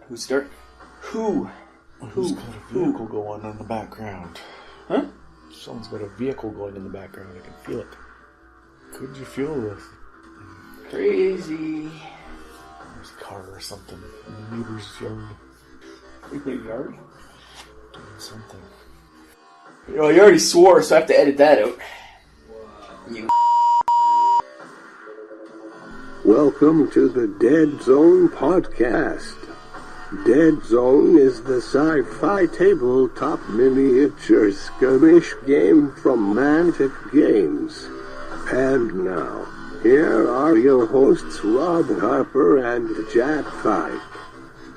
Who's start? Who's got a vehicle going in the background? Huh? Someone's got a vehicle going in the background. I can feel it. Could you feel this? Crazy. There's a car or something in the neighbor's yard. In their yard? Doing something. You already swore, so I have to edit that out. You. Welcome to the Deadzone podcast. Deadzone is the sci-fi tabletop miniature skirmish game from Mantic Games. And now, here are your hosts Rob Harper and Jack Pike.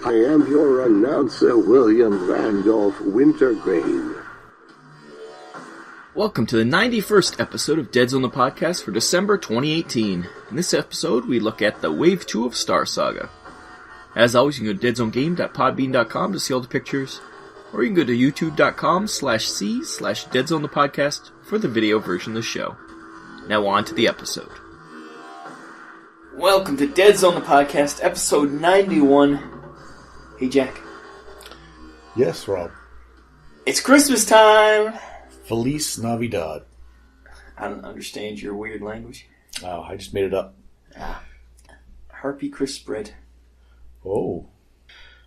I am your announcer, William Randolph Wintergreen. Welcome to the 91st episode of Deadzone the podcast for December 2018. In this episode, we look at the Wave 2 of Star Saga. As always, you can go to deadzonegame.podbean.com to see all the pictures, or you can go to youtube.com/c/Deadzone the podcast for the video version of the show. Now on to the episode. Welcome to Deadzone the podcast, episode 91. Hey, Jack. Yes, Rob. It's Christmas time! Feliz Navidad. I don't understand your weird language. Oh, I just made it up. Harpy crisp bread. Oh.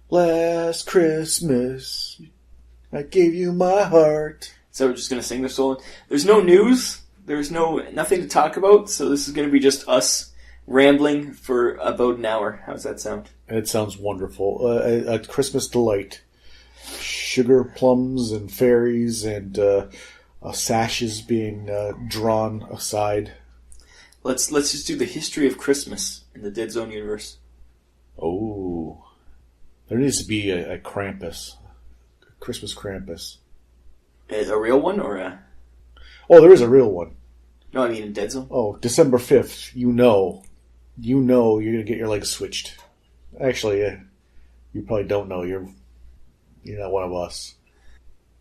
Last Christmas, I gave you my heart. So we're just going to sing this song. There's no news. There's nothing to talk about. So this is going to be just us rambling for about an hour. How's that sound? It sounds wonderful. A Christmas delight. Sugar plums and fairies and sashes being drawn aside. Let's just do the history of Christmas in the Deadzone universe. Oh. There needs to be a Krampus. A Christmas Krampus. A real one or a... Oh, there is a real one. No, I mean in Deadzone. Oh, December 5th, you know you're going to get your legs switched. Actually, you probably don't know. You're not one of us.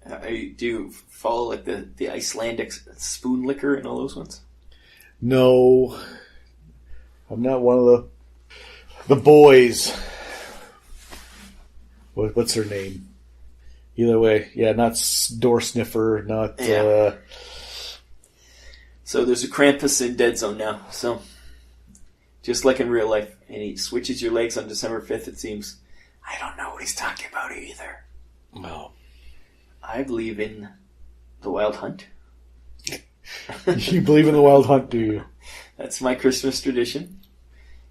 Do you follow like the Icelandic spoon liquor and all those ones? No. I'm not one of the boys. What's her name? Either way, yeah, not door sniffer, not... Yeah. So there's a Krampus in Deadzone now, so... Just like in real life. And he switches your legs on December 5th, it seems. I don't know what he's talking about either. No. I believe in the Wild Hunt. You believe in the Wild Hunt, do you? That's my Christmas tradition.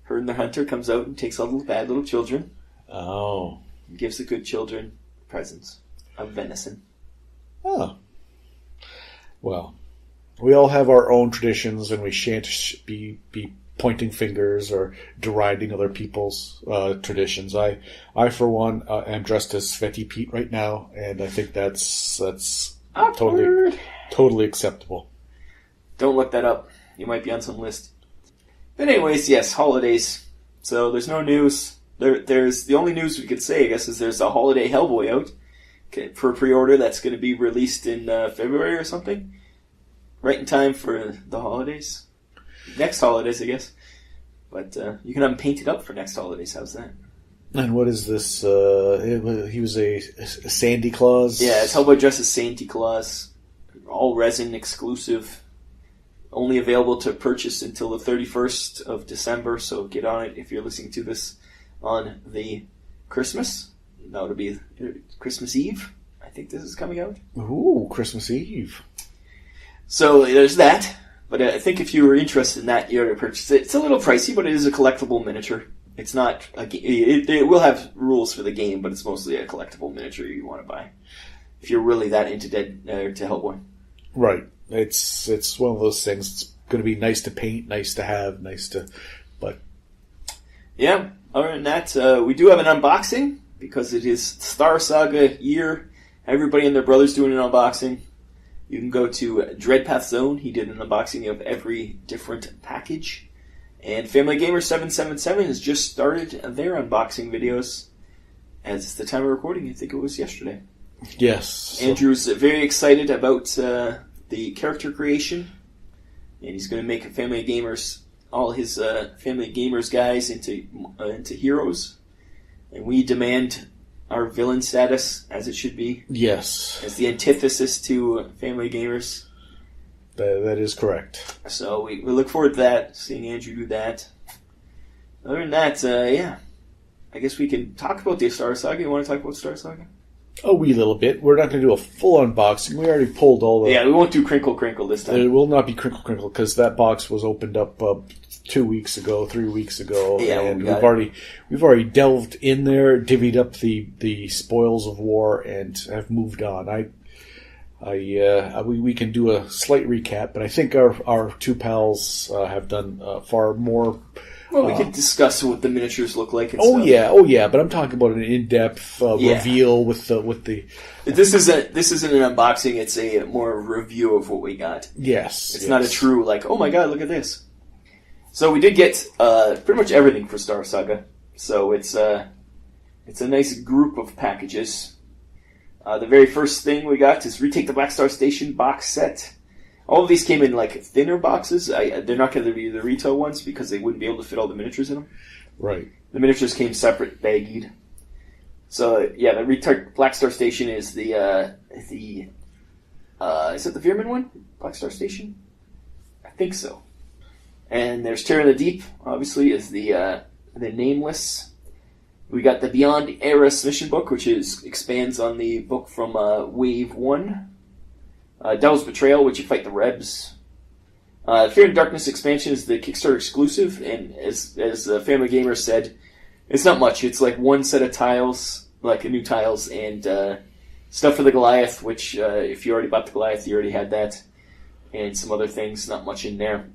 Her and the hunter comes out and takes all the bad little children. Oh. And gives the good children presents of venison. Oh. Well, we all have our own traditions, and we shan't be pointing fingers or deriding other people's traditions. I for one, am dressed as Svetty Pete right now, and I think that's totally acceptable. Don't look that up. You might be on some list. But anyways, yes, holidays. So there's no news. There's the only news we could say, I guess, is there's a holiday Hellboy out for pre-order that's going to be released in February or something. Right in time for the holidays. Next holidays, I guess. But you can paint it up for next holidays. How's that? And what is this? He was a Sandy Claus? Yeah, it's Hellboy dressed as Santa Claus. All resin exclusive. Only available to purchase until the 31st of December, so get on it if you're listening to this on the Christmas. That would be Christmas Eve. I think this is coming out. Ooh, Christmas Eve. So there's that. But I think if you were interested in that, you ought to purchase it. It's a little pricey, but it is a collectible miniature. It's not... It will have rules for the game, but it's mostly a collectible miniature you want to buy. If you're really that into to Hellboy. Right. It's one of those things. It's going to be nice to paint, nice to have, but... Yeah. Other than that, we do have an unboxing, because it is Star Saga year. Everybody and their brother's doing an unboxing. You can go to Dreadpath Zone. He did an unboxing of every different package. And Family Gamer 777 has just started their unboxing videos. As it's the time of recording, I think it was yesterday. Yes. Andrew's very excited about the character creation. And he's going to make Family Gamers all his Family Gamers guys into heroes, and we demand our villain status as it should be. Yes. As the antithesis to Family Gamers. That is correct. So we look forward to that, seeing Andrew do that. Other than that, yeah. I guess we can talk about the Star Saga. You want to talk about Star Saga? A wee little bit. We're not going to do a full unboxing. We already pulled all the... Yeah, we won't do Crinkle Crinkle this time. It will not be Crinkle Crinkle because that box was opened up 3 weeks ago, Yeah, and we've already delved in there, divvied up the spoils of war, and have moved on. We can do a slight recap, but I think our two pals have done far more. Well, we could discuss what the miniatures look like. And oh stuff. yeah, but I'm talking about an in-depth reveal with the. This isn't an unboxing. It's a more review of what we got. Yes, it's not a true oh my god, look at this. So we did get pretty much everything for Star Saga. So it's a nice group of packages. The very first thing we got is Retake the Black Star Station box set. All of these came in thinner boxes. They're not going to be the retail ones because they wouldn't be able to fit all the miniatures in them. Right. The miniatures came separate, baggied. So yeah, the Retake Black Star Station is the is it the Veerman one? Black Star Station? I think so. And there's Terror in the Deep, obviously, is the Nameless. We got the Beyond Eris mission book, which expands on the book from Wave 1. Devil's Betrayal, which you fight the Rebs. Fear and Darkness expansion is the Kickstarter exclusive, and as Family Gamer said, it's not much. It's one set of tiles, new tiles, and stuff for the Goliath, which if you already bought the Goliath, you already had that, and some other things, not much in there.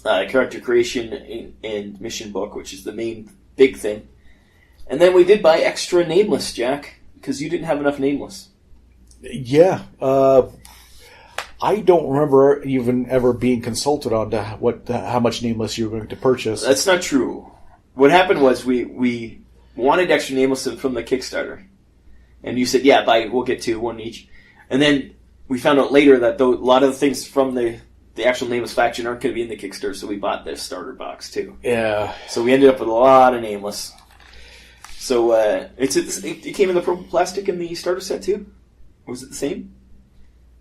Character creation and mission book, which is the main big thing. And then we did buy extra Nameless, Jack, because you didn't have enough Nameless. Yeah. I don't remember even ever being consulted on how much Nameless you were going to purchase. That's not true. What happened was we wanted extra Nameless from the Kickstarter. And you said, yeah, we'll get one each. And then we found out later that a lot of the things from the actual Nameless faction aren't going to be in the Kickstarter, so we bought the starter box too. Yeah. So we ended up with a lot of Nameless. So it came in the purple plastic in the starter set too? Or was it the same?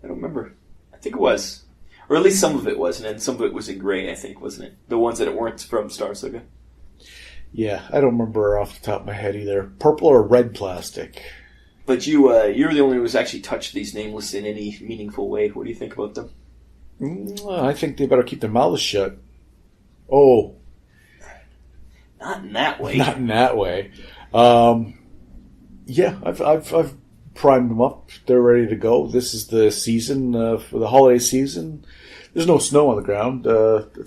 I don't remember. I think it was. Or at least some of it was, and then some of it was in gray, I think, wasn't it? The ones that weren't from Star Saga. Yeah, I don't remember off the top of my head either. Purple or red plastic. But you're the only one who's actually touched these Nameless in any meaningful way. What do you think about them? I think they better keep their mouths shut. Oh. Not in that way. Not in that way. Yeah, I've primed them up. They're ready to go. This is the season for the holiday season. There's no snow on the ground.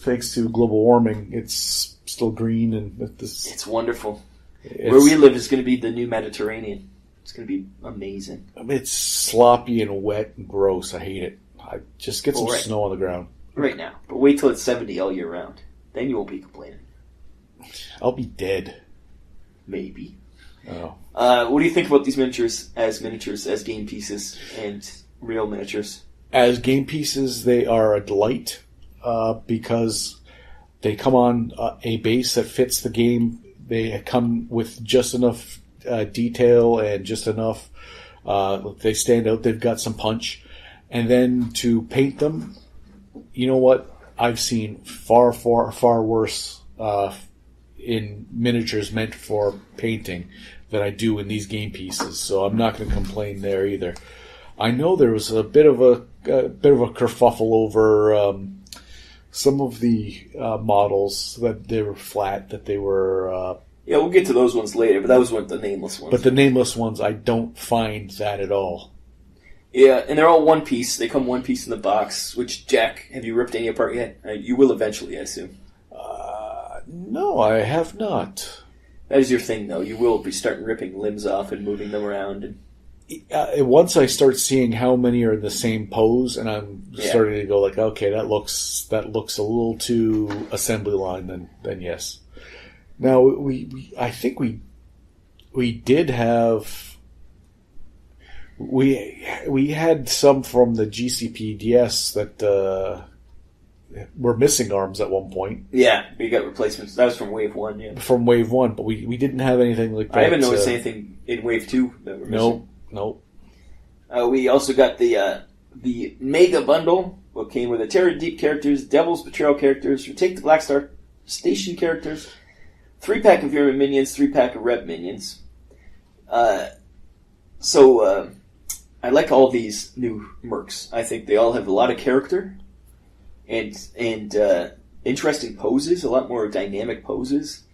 Thanks to global warming, it's still green and it's wonderful. Where we live is going to be the new Mediterranean. It's going to be amazing. I mean, it's sloppy and wet and gross. I hate it. I just get some snow on the ground right now. But wait till it's 70 all year round. Then you won't be complaining. I'll be dead. Maybe. Oh. What do you think about these miniatures, as game pieces, and real miniatures? As game pieces, they are a delight because they come on a base that fits the game. They come with just enough detail and just enough. They stand out. They've got some punch. And then to paint them, you know what? I've seen far, far, far worse in miniatures meant for painting than I do in these game pieces. So I'm not going to complain there either. I know there was a bit of a kerfuffle over some of the models that they were flat, that they were. Yeah, we'll get to those ones later, but that was one of the Nameless ones. But the Nameless ones, I don't find that at all. Yeah, and they're all one piece. They come one piece in the box. Which, Jack, have you ripped any apart yet? You will eventually, I assume. No, I have not. That is your thing, though. You will be starting ripping limbs off and moving them around. And once I start seeing how many are in the same pose, and I'm starting to go okay, that looks a little too assembly line. Then yes. Now I think we did have. We had some from the GCPDS that were missing arms at one point. Yeah, we got replacements. That was from Wave 1, yeah. From Wave 1, but we didn't have anything like that. I haven't noticed anything in Wave 2 that we're missing. Nope. We also got the Mega Bundle, what came with the Terra Deep characters, Devil's Betrayal characters, Retake the Black Star Station characters, 3-pack of Vermin minions, 3-pack of Reb minions. So I like all these new mercs. I think they all have a lot of character and interesting poses, a lot more dynamic poses.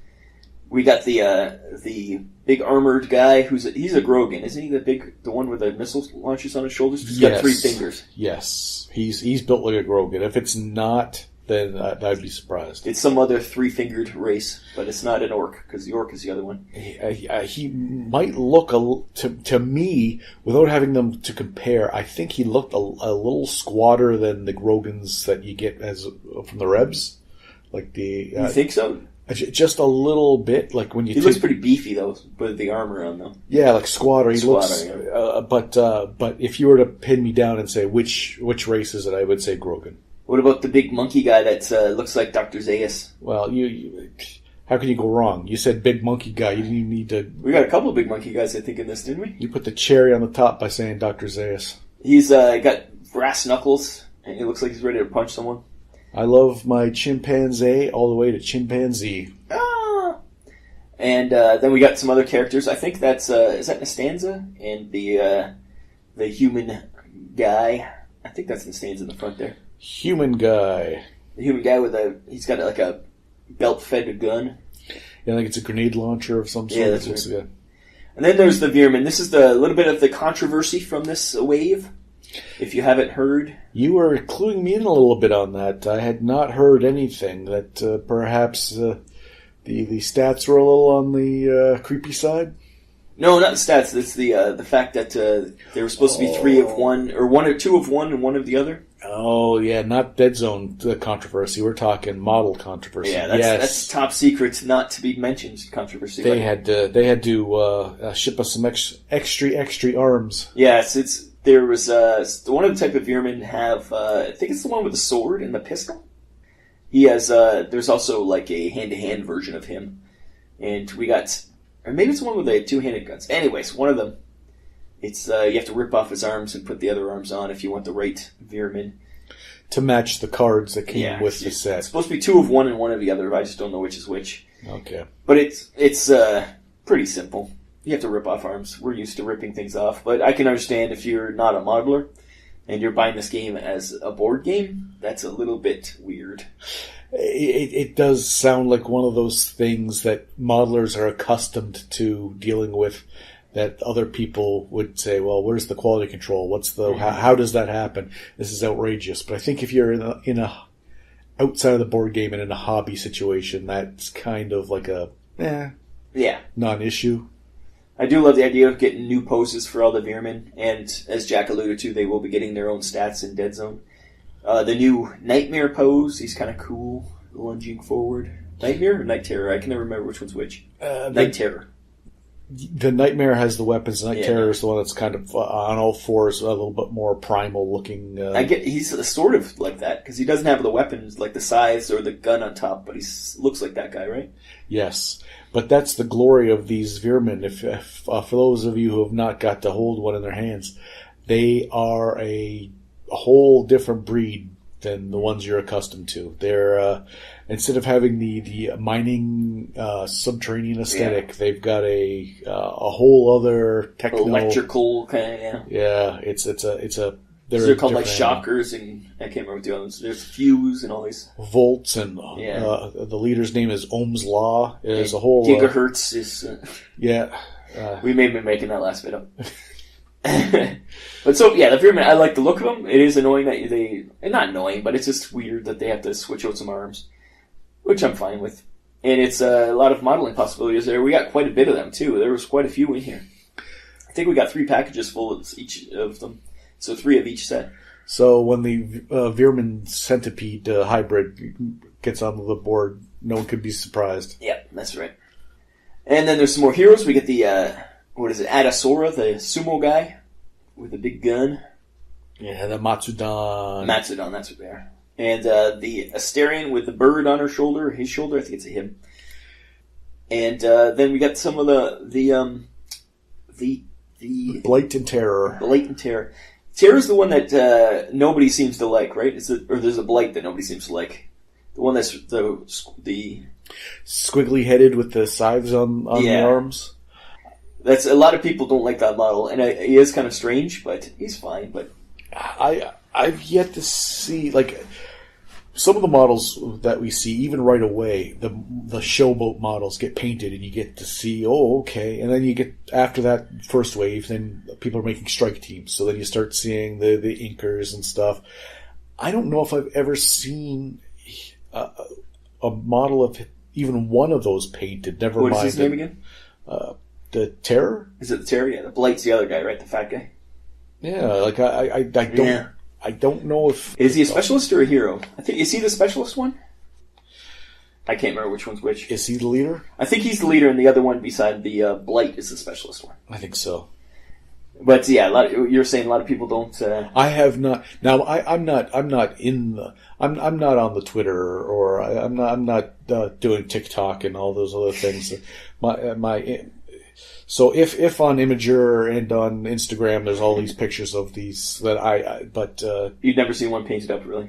We got the big armored guy he's a Grogan, isn't he? The one with the missile launchers on his shoulders. He's got 3 fingers. Yes, he's built like a Grogan. If it's not, then I'd be surprised. It's some other 3-fingered race, but it's not an orc because the orc is the other one. He might look to me, without having them to compare. I think he looked a little squatter than the Grogans that you get from the Rebs. Like the you think so? Just a little bit, like when you. He looks pretty beefy though, with the armor on though. Yeah, like squatter. He looks. Yeah. But if you were to pin me down and say which race is it, I would say Grogan. What about the big monkey guy that looks like Dr. Zaius? Well, you how can you go wrong? You said big monkey guy. You didn't even need to. We got a couple of big monkey guys, I think, in this, didn't we? You put the cherry on the top by saying Dr. Zaius. He's got brass knuckles, and he looks like he's ready to punch someone. I love my chimpanzee all the way to chimpanzee. Ah! And then we got some other characters. I think that's is that Nastanza and the human guy. I think that's Nastanza in the front there. Human guy. The human guy he's got like a belt-fed gun. Yeah, I think it's a grenade launcher of some sort. Yeah, that's right. Yeah. And then there's the Veerman. This is the little bit of the controversy from this wave. If you haven't heard, you were cluing me in a little bit on that. I had not heard anything. That perhaps the stats were a little on the creepy side. No, not the stats. It's the fact that there were supposed to be 3 of one, or 1 or 2 of one, and 1 of the other. Oh yeah, not Deadzone controversy. We're talking model controversy. Yeah, that's top secret, not to be mentioned controversy. They had to ship us some extra arms. Yes, there was one of the type of Veermen have I think it's the one with the sword and the pistol. He has there's also like a hand-to-hand version of him, and we got, or maybe it's the one with the 2-handed guns. Anyways, one of them. It's you have to rip off his arms and put the other arms on if you want the right Veerman. To match the cards that came with the set. It's supposed to be 2 of one and 1 of the other. I just don't know which is which. Okay. But it's pretty simple. You have to rip off arms. We're used to ripping things off. But I can understand if you're not a modeler and you're buying this game as a board game, that's a little bit weird. It does sound like one of those things that modelers are accustomed to dealing with, that other people would say, well, where's the quality control? How does that happen? This is outrageous. But I think if you're in a outside of the board game and in a hobby situation, that's kind of like a non-issue. I do love the idea of getting new poses for all the Veermen, and as Jack alluded to, they will be getting their own stats in Deadzone. The new Nightmare pose, he's kind of cool, lunging forward. Nightmare or Night Terror? I can never remember which one's which. Night Terror. The Nightmare has the weapons. Night Terror is the one that's kind of on all fours, a little bit more primal looking. He's sort of like that, because he doesn't have the weapons like the scythes or the gun on top, but he looks like that guy, right? Yes, but that's the glory of these Veermen. If for those of you who have not got to hold one in their hands, they are a whole different breed than the ones you're accustomed to. They're instead of having the mining subterranean aesthetic, they've got a whole other techno electrical kind of They're called like shockers, and I can't remember what the others. There's fuse and all these volts, and the leader's name is Ohm's Law. There's a whole gigahertz is we may be making that last bit up. But so, the Veermen, I like the look of them. It is annoying that not annoying, but it's just weird that they have to switch out some arms, which I'm fine with. And it's a lot of modeling possibilities there. We got quite a bit of them, too. There was quite a few in here. I think we got 3 packages full of each of them. So 3 of each set. So when the Veerman Centipede hybrid gets on the board, no one could be surprised. Yeah, that's right. And then there's some more heroes. We get the, Adasora, the sumo guy with the big gun. Yeah, the Matsudan. Matsudan, that's what they are. And the Asterion with the bird on his shoulder, I think it's a him. And then we got some of the Blight and Terror. Blight and Terror. Terror's the one that nobody seems to like, right? Or there's a Blight that nobody seems to like. The one that's the squiggly headed with the scythes on the arms. That's a lot of people don't like that model, and he is kind of strange, but he's fine. But I've yet to see like some of the models that we see, even right away, the showboat models get painted, and you get to see, oh, okay, and then you get after that first wave, then people are making strike teams, so then you start seeing the inkers and stuff. I don't know if I've ever seen a model of even one of those painted. Never mind. What is his name again? The Terror? Is it the Terror? Yeah, the Blight's the other guy, right? The fat guy. Yeah, like I don't. Yeah. I don't know if... Is he a specialist or a hero? Is he the specialist one? I can't remember which one's which. Is he the leader? I think he's the leader, and the other one beside the Blight is the specialist one. I think so. But yeah, you're saying a lot of people don't... I have not... Now, I'm not on the Twitter, or I'm not doing TikTok and all those other things. So if on Imager and on Instagram, there's all these pictures of these that you've never seen one painted up, really.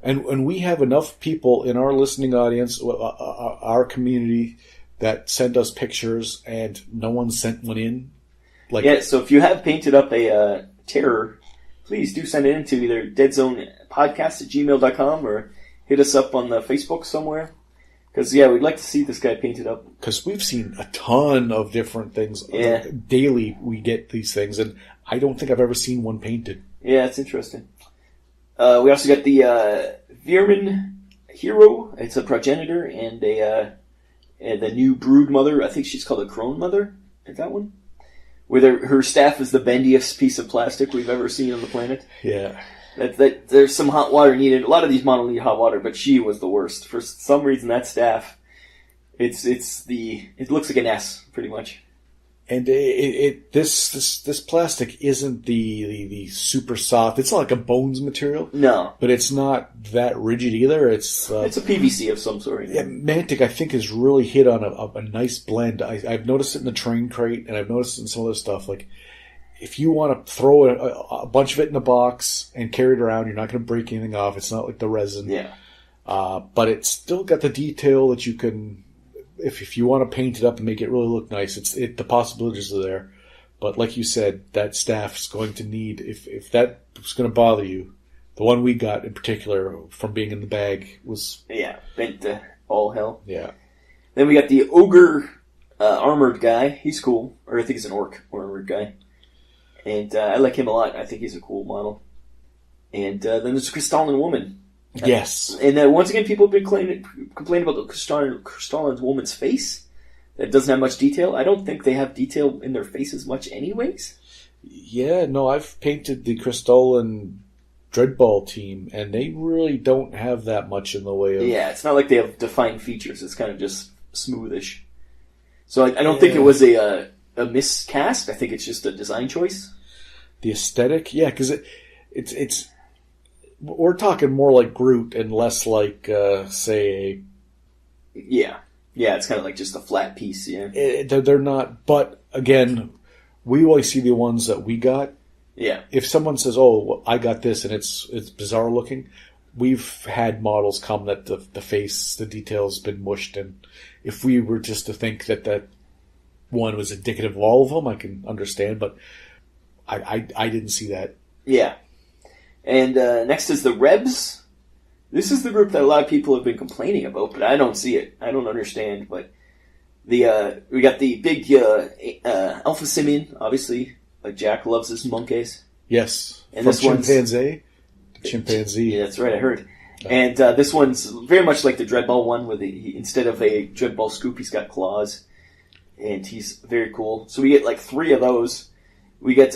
And we have enough people in our listening audience, our community, that send us pictures, and no one sent one in. So if you have painted up a Terror, please do send it in to either deadzonepodcast@gmail.com or hit us up on the Facebook somewhere. Because, we'd like to see this guy painted up. Because we've seen a ton of different things. Yeah. Daily we get these things, and I don't think I've ever seen one painted. Yeah, it's interesting. We also got the Vermin Hero. It's a progenitor, and the new Brood Mother. I think she's called a Crone Mother. Is that one? Where her staff is the bendiest piece of plastic we've ever seen on the planet. Yeah. That there's some hot water needed. A lot of these models need hot water, but she was the worst. For some reason, that staff, it looks like an S, pretty much. And this plastic isn't the super soft. It's not like a bones material. No, but it's not that rigid either. It's a PVC of some sort. Yeah, Mantic, I think, has really hit on a nice blend. I've noticed it in the train crate, and I've noticed it in some other stuff. Like, if you want to throw a bunch of it in a box and carry it around, you're not going to break anything off. It's not like the resin. Yeah. But it's still got the detail that you can, if you want to paint it up and make it really look nice, the possibilities are there. But like you said, that staff's going to need, if that was going to bother you, the one we got in particular from being in the bag was... Yeah, bent to all hell. Yeah. Then we got the Ogre armored guy. He's cool. Or I think he's an orc armored guy. And I like him a lot. I think he's a cool model. And then there's a Crystalline woman. Yes. And once again, people have been complaining about the Crystalline woman's face. That doesn't have much detail. I don't think they have detail in their faces much anyways. Yeah, no, I've painted the Crystalline Dreadball team, and they really don't have that much in the way of... Yeah, it's not like they have defined features. It's kind of just smoothish. So I don't think it was a miscast. I think it's just a design choice. The aesthetic? Yeah, because it's... We're talking more like Groot and less like, say... Yeah, it's kind of like just a flat piece, yeah. They're not... But, again, we only see the ones that we got. Yeah. If someone says, oh, I got this, and it's bizarre looking, we've had models come that the face, the detail's been mushed, and if we were just to think that one was indicative of all of them, I can understand, but I didn't see that. Yeah. And next is the Rebs. This is the group that a lot of people have been complaining about, but I don't see it. I don't understand, but we got the big Alpha Simeon, obviously. Like Jack loves his monkeys. Yes. And from this one's Chimpanzee. Yeah, that's right, I heard. And this one's very much like the Dreadball one, where instead of a Dreadball scoop, he's got claws. And he's very cool. So we get like 3 of those. We get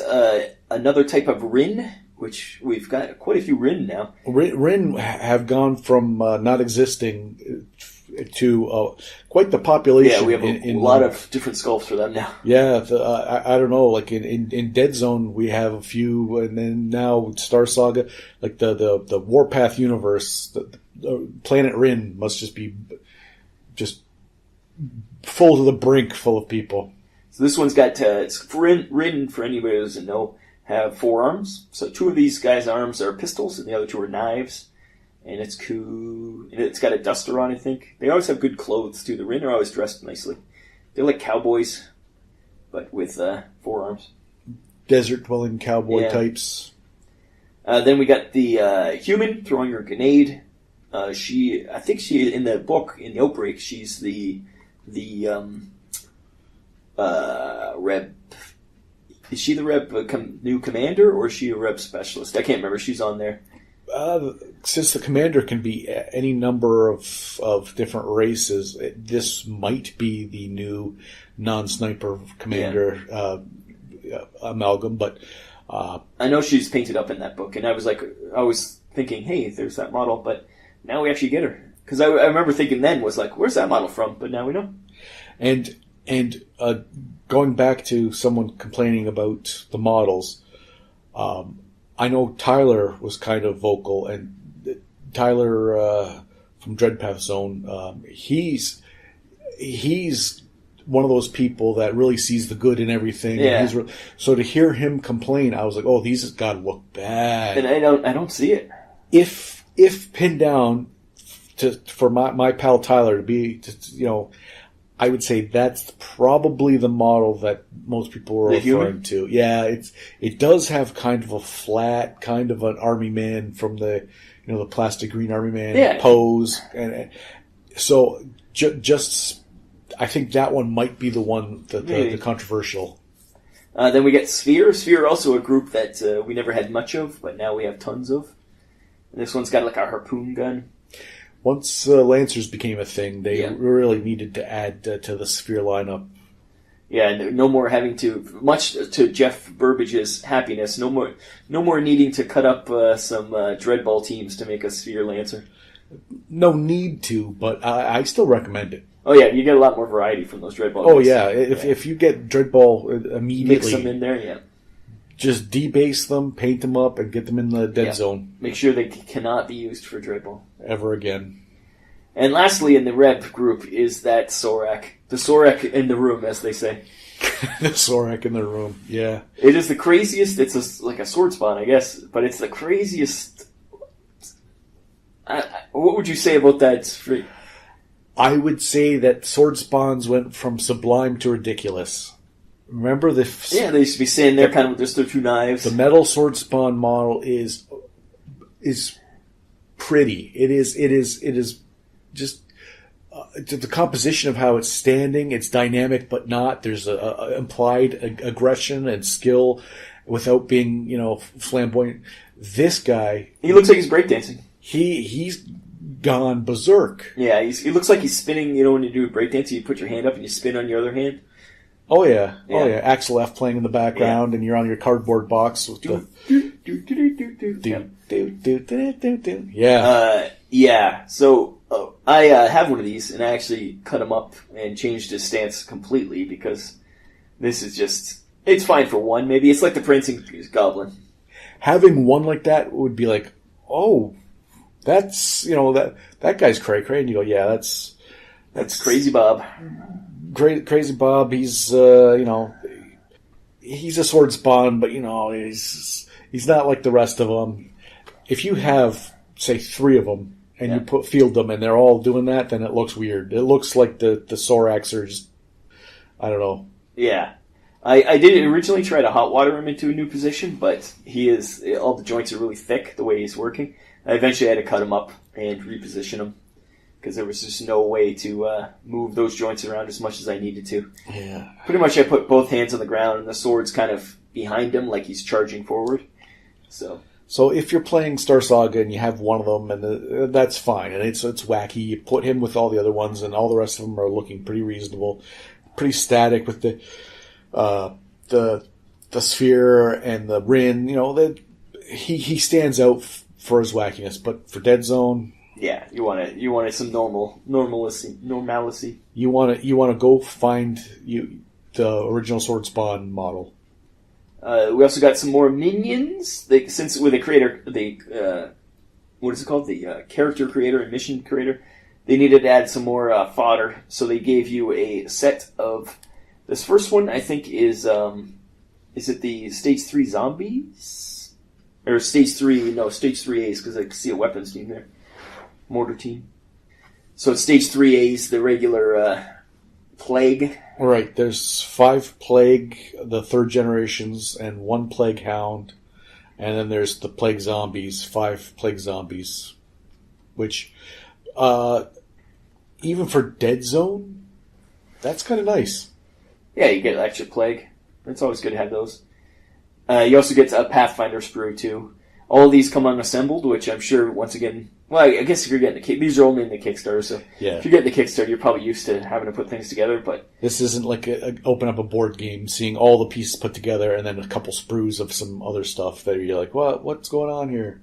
another type of Rin, which we've got quite a few Rin now. Rin have gone from not existing to quite the population. Yeah, we have a lot of different sculpts for them now. Yeah, I don't know. Like in Deadzone, we have a few, and then now Star Saga, like the Warpath universe, the planet Rin must just be just full to the brink, full of people. So this one's got it's Rin, for anybody who doesn't know, have 4 arms. So 2 of these guys' arms are pistols, and the other 2 are knives. And it's cool. And it's got a duster on, I think. They always have good clothes, too. The Rin are always dressed nicely. They're like cowboys, but with 4 arms. Desert-dwelling cowboy types. Then we got the human throwing her grenade. I think she, in the book, in the Outbreak, she's the Reb. Is she the Reb new commander, or is she a Reb specialist? I can't remember. She's on there. Since the commander can be any number of different races, this might be the new non-sniper commander amalgam. But I know she's painted up in that book, and I was thinking, hey, there's that model, but now we actually get her. Because I remember thinking then was like, where's that model from? But now we know. And going back to someone complaining about the models, I know Tyler was kind of vocal, and Tyler from Dreadpath Zone, he's one of those people that really sees the good in everything. Yeah. And so to hear him complain, I was like, oh, these got to look bad. And I don't see it. If pinned down for my pal Tyler to be, I would say that's probably the model that most people are referring to. Yeah, it does have kind of a flat, kind of an army man from the the plastic green army man pose, and so just I think that one might be the one the controversial. Then we get Sphere. Sphere also a group that we never had much of, but now we have tons of. And this one's got like a harpoon gun. Once Lancers became a thing, they really needed to add to the Sphere lineup. Yeah, no more having to, much to Jeff Burbage's happiness, no more needing to cut up some Dreadball teams to make a Sphere Lancer. No need to, but I still recommend it. Oh yeah, you get a lot more variety from those Dreadball. Oh yeah, if you get Dreadball immediately, mix them in there, just debase them, paint them up, and get them in the dead zone. Make sure they cannot be used for Dreadball ever again. And lastly, in the Reb group is that Sorak. The Sorak in the room, as they say. The Sorak in the room, yeah. It is the craziest. It's like a sword spawn, I guess, but it's the craziest. What would you say about that? I would say that sword spawns went from sublime to ridiculous. Remember the? Yeah, they used to be saying they're kind of just their 2 knives. The metal sword spawn model is pretty. It is just the composition of how it's standing. It's dynamic, but not. There's a implied aggression and skill without being flamboyant. This guy, he looks like he's breakdancing. He's gone berserk. Yeah, he looks like he's spinning. When you do breakdancing, you put your hand up and you spin on your other hand. Oh yeah. Axel F playing in the background, and you're on your cardboard box with the. Yeah. So I have one of these, and I actually cut him up and changed his stance completely because this is just—it's fine for one. Maybe it's like the Prancing Goblin. Having one like that would be like, oh, that's that guy's cray cray, and you go, yeah, that's Crazy Bob. Crazy Bob, he's he's a sword spawn, but he's not like the rest of them. If you have, say, 3 of them and you field them and they're all doing that, then it looks weird. It looks like the Soraks are just, I don't know. Yeah, I did originally try to hot water him into a new position, but all the joints are really thick the way he's working. I eventually had to cut him up and reposition him, because there was just no way to move those joints around as much as I needed to. Yeah. Pretty much I put both hands on the ground, and the sword's kind of behind him, like he's charging forward. So if you're playing Star Saga and you have one of them, and that's fine, and it's wacky, you put him with all the other ones, and all the rest of them are looking pretty reasonable, pretty static with the Sphere and the Rin. He stands out for his wackiness, but for Deadzone... Yeah, you want some normalcy. You want to go find the original Sword Spawn model. We also got some more minions. Since with the creator, what is it called? The character creator and mission creator. They needed to add some more fodder, so they gave you a set of. This first one, I think, is it the Stage 3 zombies? Or Stage 3 A's, because I can see a weapons team there. Mortar team. So it's Stage 3 A's, the regular Plague. Right, there's 5 Plague, the 3rd generations, and 1 Plague Hound. And then there's the Plague Zombies, 5 Plague Zombies. Which, even for Deadzone, that's kind of nice. Yeah, you get extra Plague. It's always good to have those. You also get a Pathfinder sprue, too. All of these come unassembled, which I'm sure, once again... Well, I guess if you're getting these are only in the Kickstarter, so yeah. If you're getting the Kickstarter, you're probably used to having to put things together, but... This isn't like open up a board game, seeing all the pieces put together, and then a couple sprues of some other stuff that you're like, what's going on here?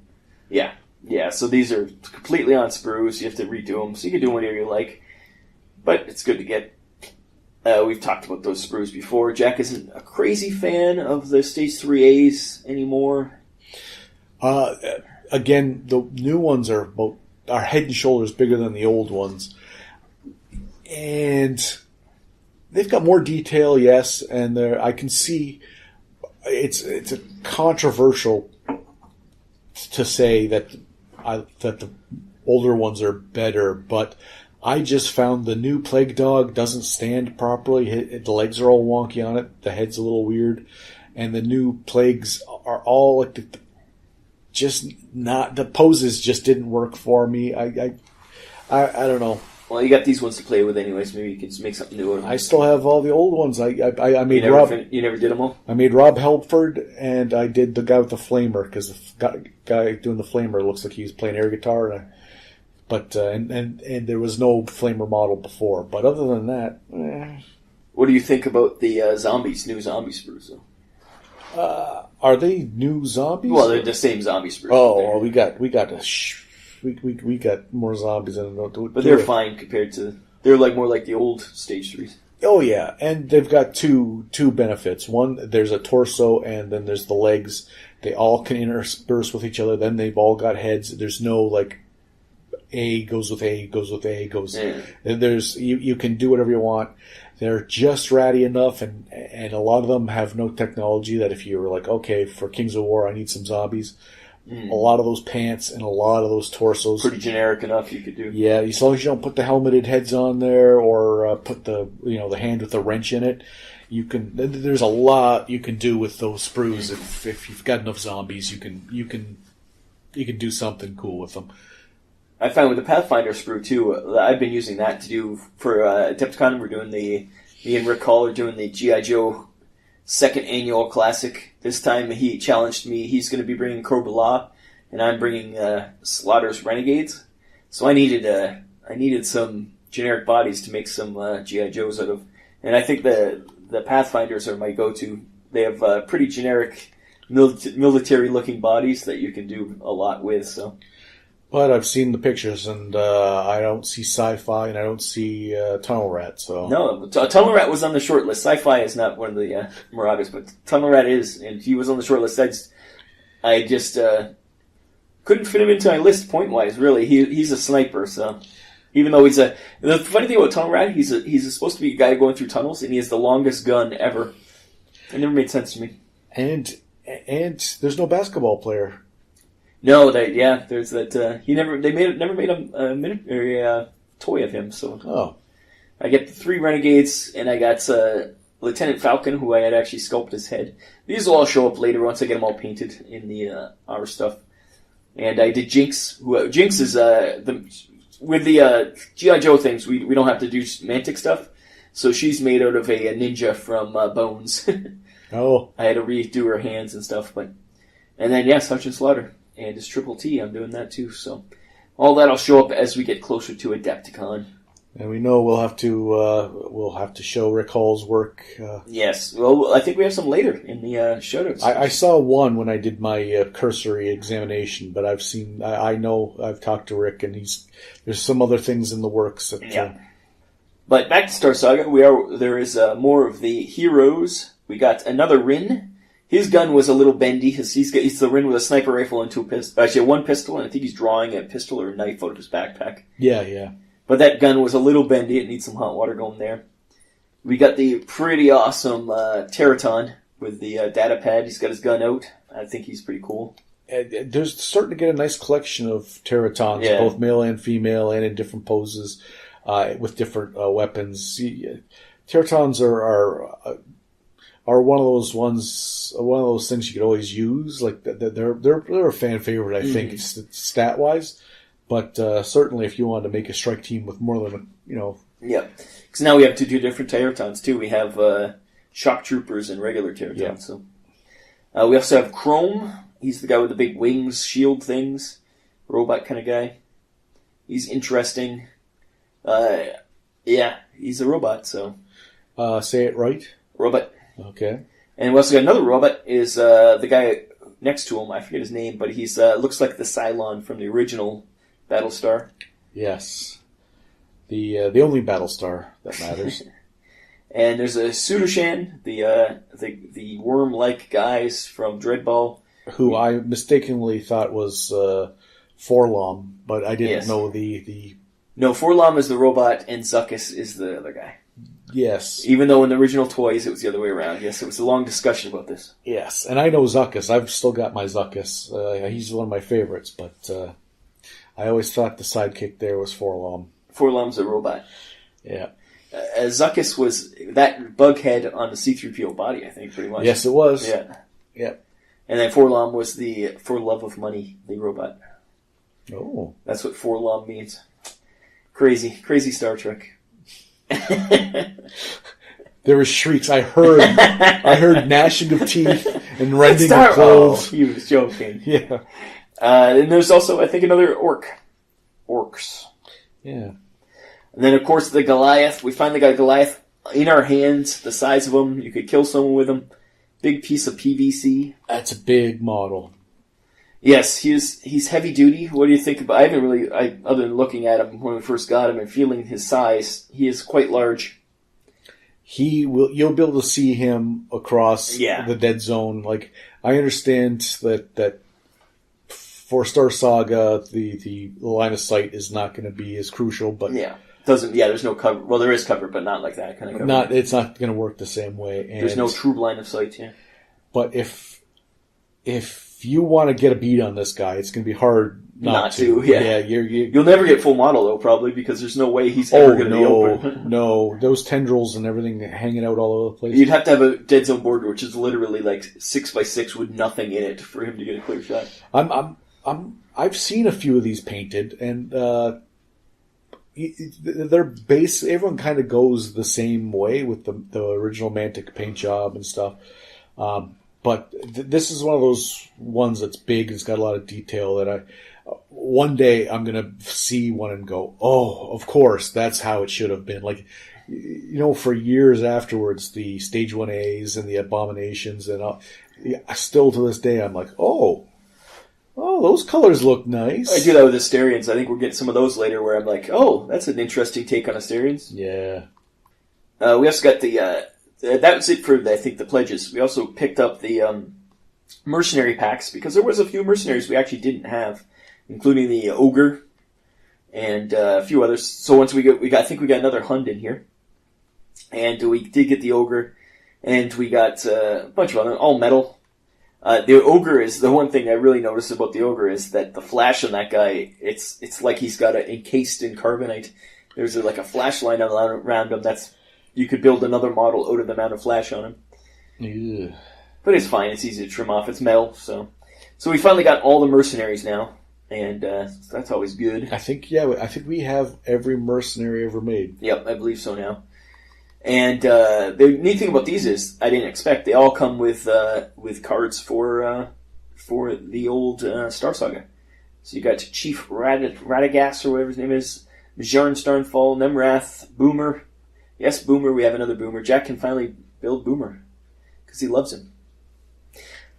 Yeah, so these are completely on sprues, you have to redo them, so you can do whatever you like. But it's good to get... we've talked about those sprues before. Jack isn't a crazy fan of the Stage 3As anymore. Again, the new ones are head and shoulders bigger than the old ones. And they've got more detail, yes, and I can see it's a controversial to say that the older ones are better, but I just found the new Plague Dog doesn't stand properly. The legs are all wonky on it. The head's a little weird. And the new Plagues are all like the poses just didn't work for me. I don't know. Well, you got these ones to play with anyways. Maybe you can just make something new. I still have all the old ones. I made You never did them all? I made Rob Helford, and I did the guy with the flamer, because the guy doing the flamer looks like he was playing air guitar. And there was no flamer model before. But other than that, What do you think about the new zombie sprues, though? Are they new zombies? Well, they're the same zombie sprues. Oh, well, we got more zombies than but they're fine compared to. They're more like the old Stage 3s. Oh yeah, and they've got two benefits. One, there's a torso, and then there's the legs. They all can intersperse with each other. Then they've all got heads. There's no A goes with A goes with A goes. Yeah. There's you can do whatever you want. They're just ratty enough, and a lot of them have no technology that if you were like, okay, for Kings of War, I need some zombies. A lot of those pants and a lot of those torsos. Pretty generic enough you could do. Yeah, as long as you don't put the helmeted heads on there or put the hand with the wrench in it, you can. There's a lot you can do with those sprues. If you've got enough zombies, you can do something cool with them. I found with the Pathfinder sprue too. I've been using that to do for Adepticon. We're doing me and Rick Hall are doing the G.I. Joe 2nd Annual Classic. This time he challenged me. He's going to be bringing Cobra Law, and I'm bringing Slaughter's Renegades. So I needed some generic bodies to make some G.I. Joes out of. And I think the Pathfinders are my go-to. They have pretty generic military-looking bodies that you can do a lot with. So. But I've seen the pictures, and I don't see Sci-Fi, and I don't see Tunnel Rat. So no, Tunnel Rat was on the short list. Sci-Fi is not one of the Marauders, but Tunnel Rat is, and he was on the short list. I just couldn't fit him into my list point-wise, really. He's a sniper, so even though the funny thing about Tunnel Rat, he's supposed to be a guy going through tunnels, and he has the longest gun ever. It never made sense to me. And there's no basketball player. No, there's that. They never made a toy of him. So I get the 3 Renegades, and I got Lieutenant Falcon, who I had actually sculpted his head. These will all show up later once I get them all painted in the our stuff. And I did Jinx. Jinx is with the G.I. Joe things. We don't have to do semantic stuff, so she's made out of a ninja from Bones. Oh, I had to redo her hands and stuff, and then Sergeant Slaughter. And his Triple T, I'm doing that too. So all that'll show up as we get closer to Adepticon. And we know we'll have to show Rick Hall's work. Yes. Well, I think we have some later in the shoutouts. I saw one when I did my cursory examination, but I know I've talked to Rick, and there's some other things in the works. But back to Star Saga, there is more of the heroes. We got another Rin. His gun was a little bendy. He's the Rin with a sniper rifle and 2 pistols. Actually, 1 pistol, and I think he's drawing a pistol or a knife out of his backpack. Yeah. But that gun was a little bendy. It needs some hot water going there. We got the pretty awesome Teraton with the data pad. He's got his gun out. I think he's pretty cool. There's starting to get a nice collection of Teratons, both male and female, and in different poses with different weapons. Teratons are one of those things you could always use. Like they're a fan favorite, I think, stat wise. But certainly, if you wanted to make a strike team with more than Yeah, because now we have 2 different Teratons too. We have shock troopers and regular Teratons. Yeah. So we also have Chrome. He's the guy with the big wings, shield things, robot kind of guy. He's interesting. He's a robot. So say it right. Robot. Okay. And we also got another robot. Is the guy next to him? I forget his name, but he's looks like the Cylon from the original Battlestar. Yes. The only Battlestar that matters. And there's a Pseudoshan, the worm-like guys from Dreadball. Who I mistakenly thought was Forlom, but I didn't know the... No, Forlom is the robot, and Zuckuss is the other guy. Yes. Even though in the original toys it was the other way around. Yes, it was a long discussion about this. Yes, and I know Zuckuss. I've still got my Zuckuss. He's one of my favorites, but I always thought the sidekick there was Forlom. Forlom's a robot. Yeah. Zuckuss was that bug head on the C-3PO body, I think, pretty much. Yes, it was. Yeah. Yep. And then Forlom was the for love of money, the robot. Oh. That's what Forlom means. Crazy Star Trek. There were shrieks. I heard gnashing of teeth and rending of clothes. Oh, he was joking. Yeah. And there's also, I think, another orcs. Yeah. And then, of course, the Goliath. We finally got a Goliath in our hands, the size of him. You could kill someone with him. Big piece of PVC. That's a big model. Yes, he's heavy duty. What do you think about? I haven't really, other than looking at him when we first got him and feeling his size, he is quite large. You'll be able to see him across the dead zone. Like, I understand that for Star Saga, the line of sight is not going to be as crucial, but there's no cover. Well, there is cover, but not like that kind of cover. It's not going to work the same way. And there's no true line of sight. Yeah, but if you want to get a beat on this guy, it's going to be hard not to. Yeah, you'll never get full model though, probably, because there's no way he's ever going to be open. No, those tendrils and everything hanging out all over the place. You'd have to have a dead zone board, which is literally like 6x6 with nothing in it for him to get a clear shot. I've seen a few of these painted, and they're base. Everyone kind of goes the same way with the original Mantic paint job and stuff. But this is one of those ones that's big. It's got a lot of detail that one day I'm going to see one and go, oh, of course, that's how it should have been. Like, for years afterwards, the Stage 1As and the Abominations and still to this day, I'm like, oh, those colors look nice. I do that with Asterians. I think we'll get some of those later where I'm like, oh, that's an interesting take on Asterians. Yeah. We also got that was it for, I think, the pledges. We also picked up the mercenary packs, because there was a few mercenaries we actually didn't have, including the Ogre and a few others. So once I think we got another Hund in here. And we did get the Ogre, and we got a bunch of other, all metal. The Ogre is the one thing I really noticed about the Ogre is that the flash on that guy, it's like he's got it encased in carbonite. There's like a flash line around him. You could build another model out of the amount of flash on him. Yeah. But it's fine. It's easy to trim off. It's metal. So we finally got all the mercenaries now, and that's always good. I think we have every mercenary ever made. Yep, I believe so now. And the neat thing about these is I didn't expect they all come with cards for the old Star Saga. So you got Chief Radagast or whatever his name is, Bjarn Nemrath, Boomer. Yes, Boomer, we have another Boomer. Jack can finally build Boomer, because he loves him.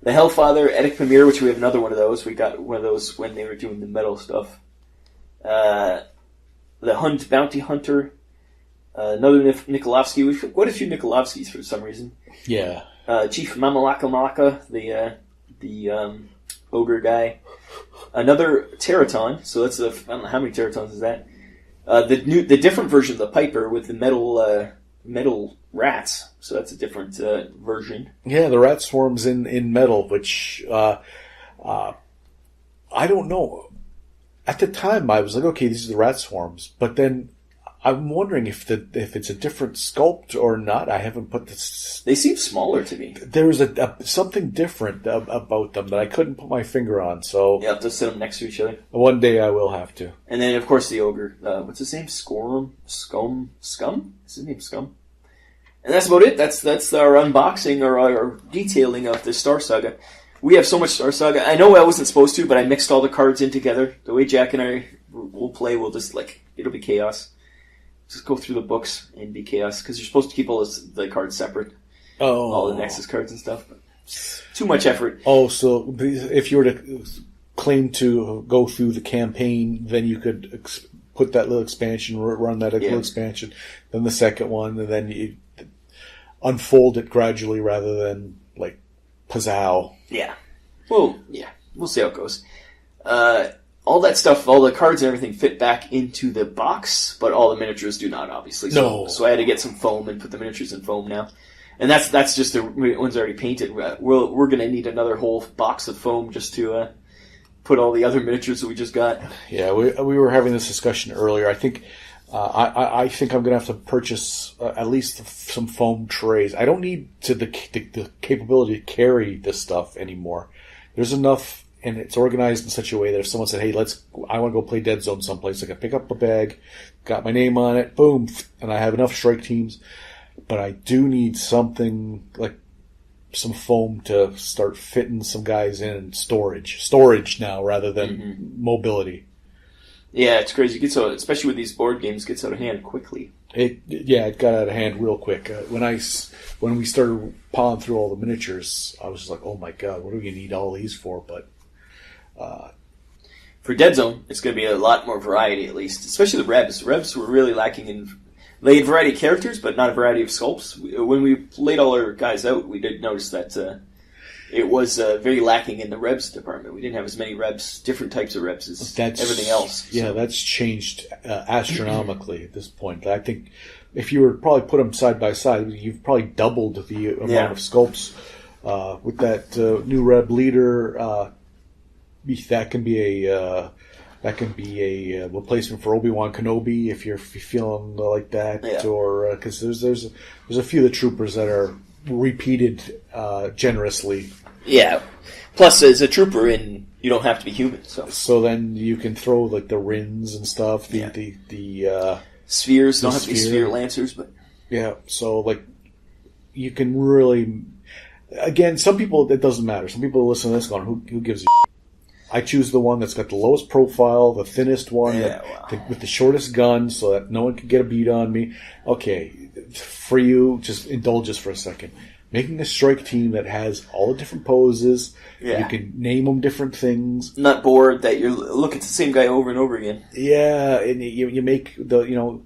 The Hellfather, Eddic Pamir, which we have another one of those. We got one of those when they were doing the metal stuff. The Hunt Bounty Hunter, another Nikolovsky. We've got quite a few Nikolovskys for some reason. Yeah. Chief Mamalaka Malaka, the ogre guy. Another Teraton, so that's I don't know how many Teratons is that. The different version of the Piper with the metal rats, so that's a different version. Yeah, the rat swarms in metal, which I don't know. At the time, I was like, okay, these are the rat swarms, but then I'm wondering if it's a different sculpt or not. I haven't put this. They seem smaller to me. There's something different about them that I couldn't put my finger on. So you have to sit them next to each other. One day I will have to. And then, of course, the ogre. What's his name? Scum? Is his name Scum? And that's about it. That's our unboxing or our detailing of the Star Saga. We have so much Star Saga. I know I wasn't supposed to, but I mixed all the cards in together. The way Jack and I will play, we'll just it'll be chaos. Just go through the books and be chaos, because you're supposed to keep all the cards separate. Oh. All the Nexus cards and stuff. But too much effort. Oh, so if you were to claim to go through the campaign, then you could put that little expansion, run that little expansion, then the second one, and then you unfold it gradually rather than pizzow. Yeah. Well, yeah. We'll see how it goes. All that stuff, all the cards and everything fit back into the box, but all the miniatures do not, obviously. So I had to get some foam and put the miniatures in foam now. And that's just the ones already painted. We're going to need another whole box of foam just to put all the other miniatures that we just got. Yeah, we were having this discussion earlier. I think I think I'm going to have to purchase at least some foam trays. I don't need the capability to carry this stuff anymore. There's enough, and it's organized in such a way that if someone said, "Hey, I want to go play Deadzone someplace," I can pick up a bag, got my name on it, boom, and I have enough strike teams. But I do need something like some foam to start fitting some guys in storage now rather than mobility. Yeah, it's crazy. It gets out, especially with these board games, it gets out of hand quickly. It got out of hand real quick. When we started pawing through all the miniatures, I was just like, oh my god, what do we need all these for? But for Deadzone, it's going to be a lot more variety, at least, especially the Rebs. The Rebs were really lacking in. They had variety of characters, but not a variety of sculpts. When we laid all our guys out, we did notice that it was very lacking in the Rebs department. We didn't have as many Rebs, different types of Rebs as everything else. Yeah, that's changed astronomically at this point. I think if you were to probably put them side by side, you've probably doubled the amount of sculpts. With that new Reb leader, that can be a replacement for Obi-Wan Kenobi if you're feeling like that, or because there's a few of the troopers that are repeated generously. Yeah. Plus, as a trooper, you don't have to be human. So then you can throw the Rins and stuff. The spheres don't have to be sphere lancers, but so you can really. Again, some people it doesn't matter. Some people listen to this going, "Who gives a?" I choose the one that's got the lowest profile, the thinnest one, with the shortest gun, so that no one can get a beat on me. Okay, for you, just indulge us for a second. Making a strike team that has all the different poses, you can name them different things. Not bored that you're looking at the same guy over and over again. Yeah, and you make the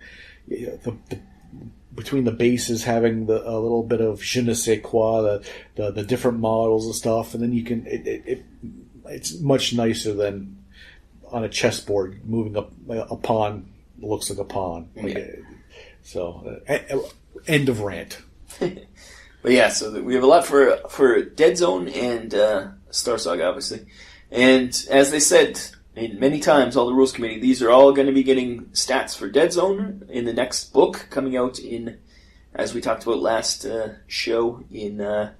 between the bases having a little bit of je ne sais quoi, the different models and stuff, and then you can it's much nicer than on a chessboard moving up a pawn looks like a pawn. So end of rant. But yeah, so we have a lot for Deadzone and Star Saga, obviously. And as they said many times, all the rules committee, these are all going to be getting stats for Deadzone in the next book coming out in, as we talked about last show, in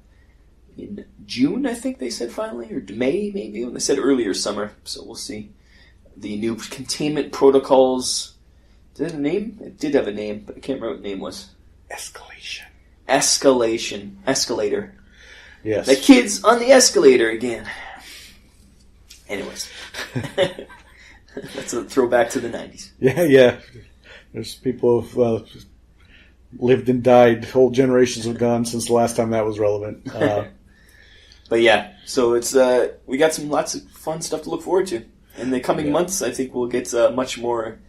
June, I think they said finally, or May maybe. They said earlier summer, so we'll see. The new containment protocols. Did it have a name? It did have a name, but I can't remember what the name was. Escalator. Yes. The kid's on the escalator again. Anyways. That's a throwback to the 90s. Yeah. There's people who've lived and died, whole generations have gone since the last time that was relevant. But yeah, so it's we got lots of fun stuff to look forward to. In the coming months, I think we'll get much more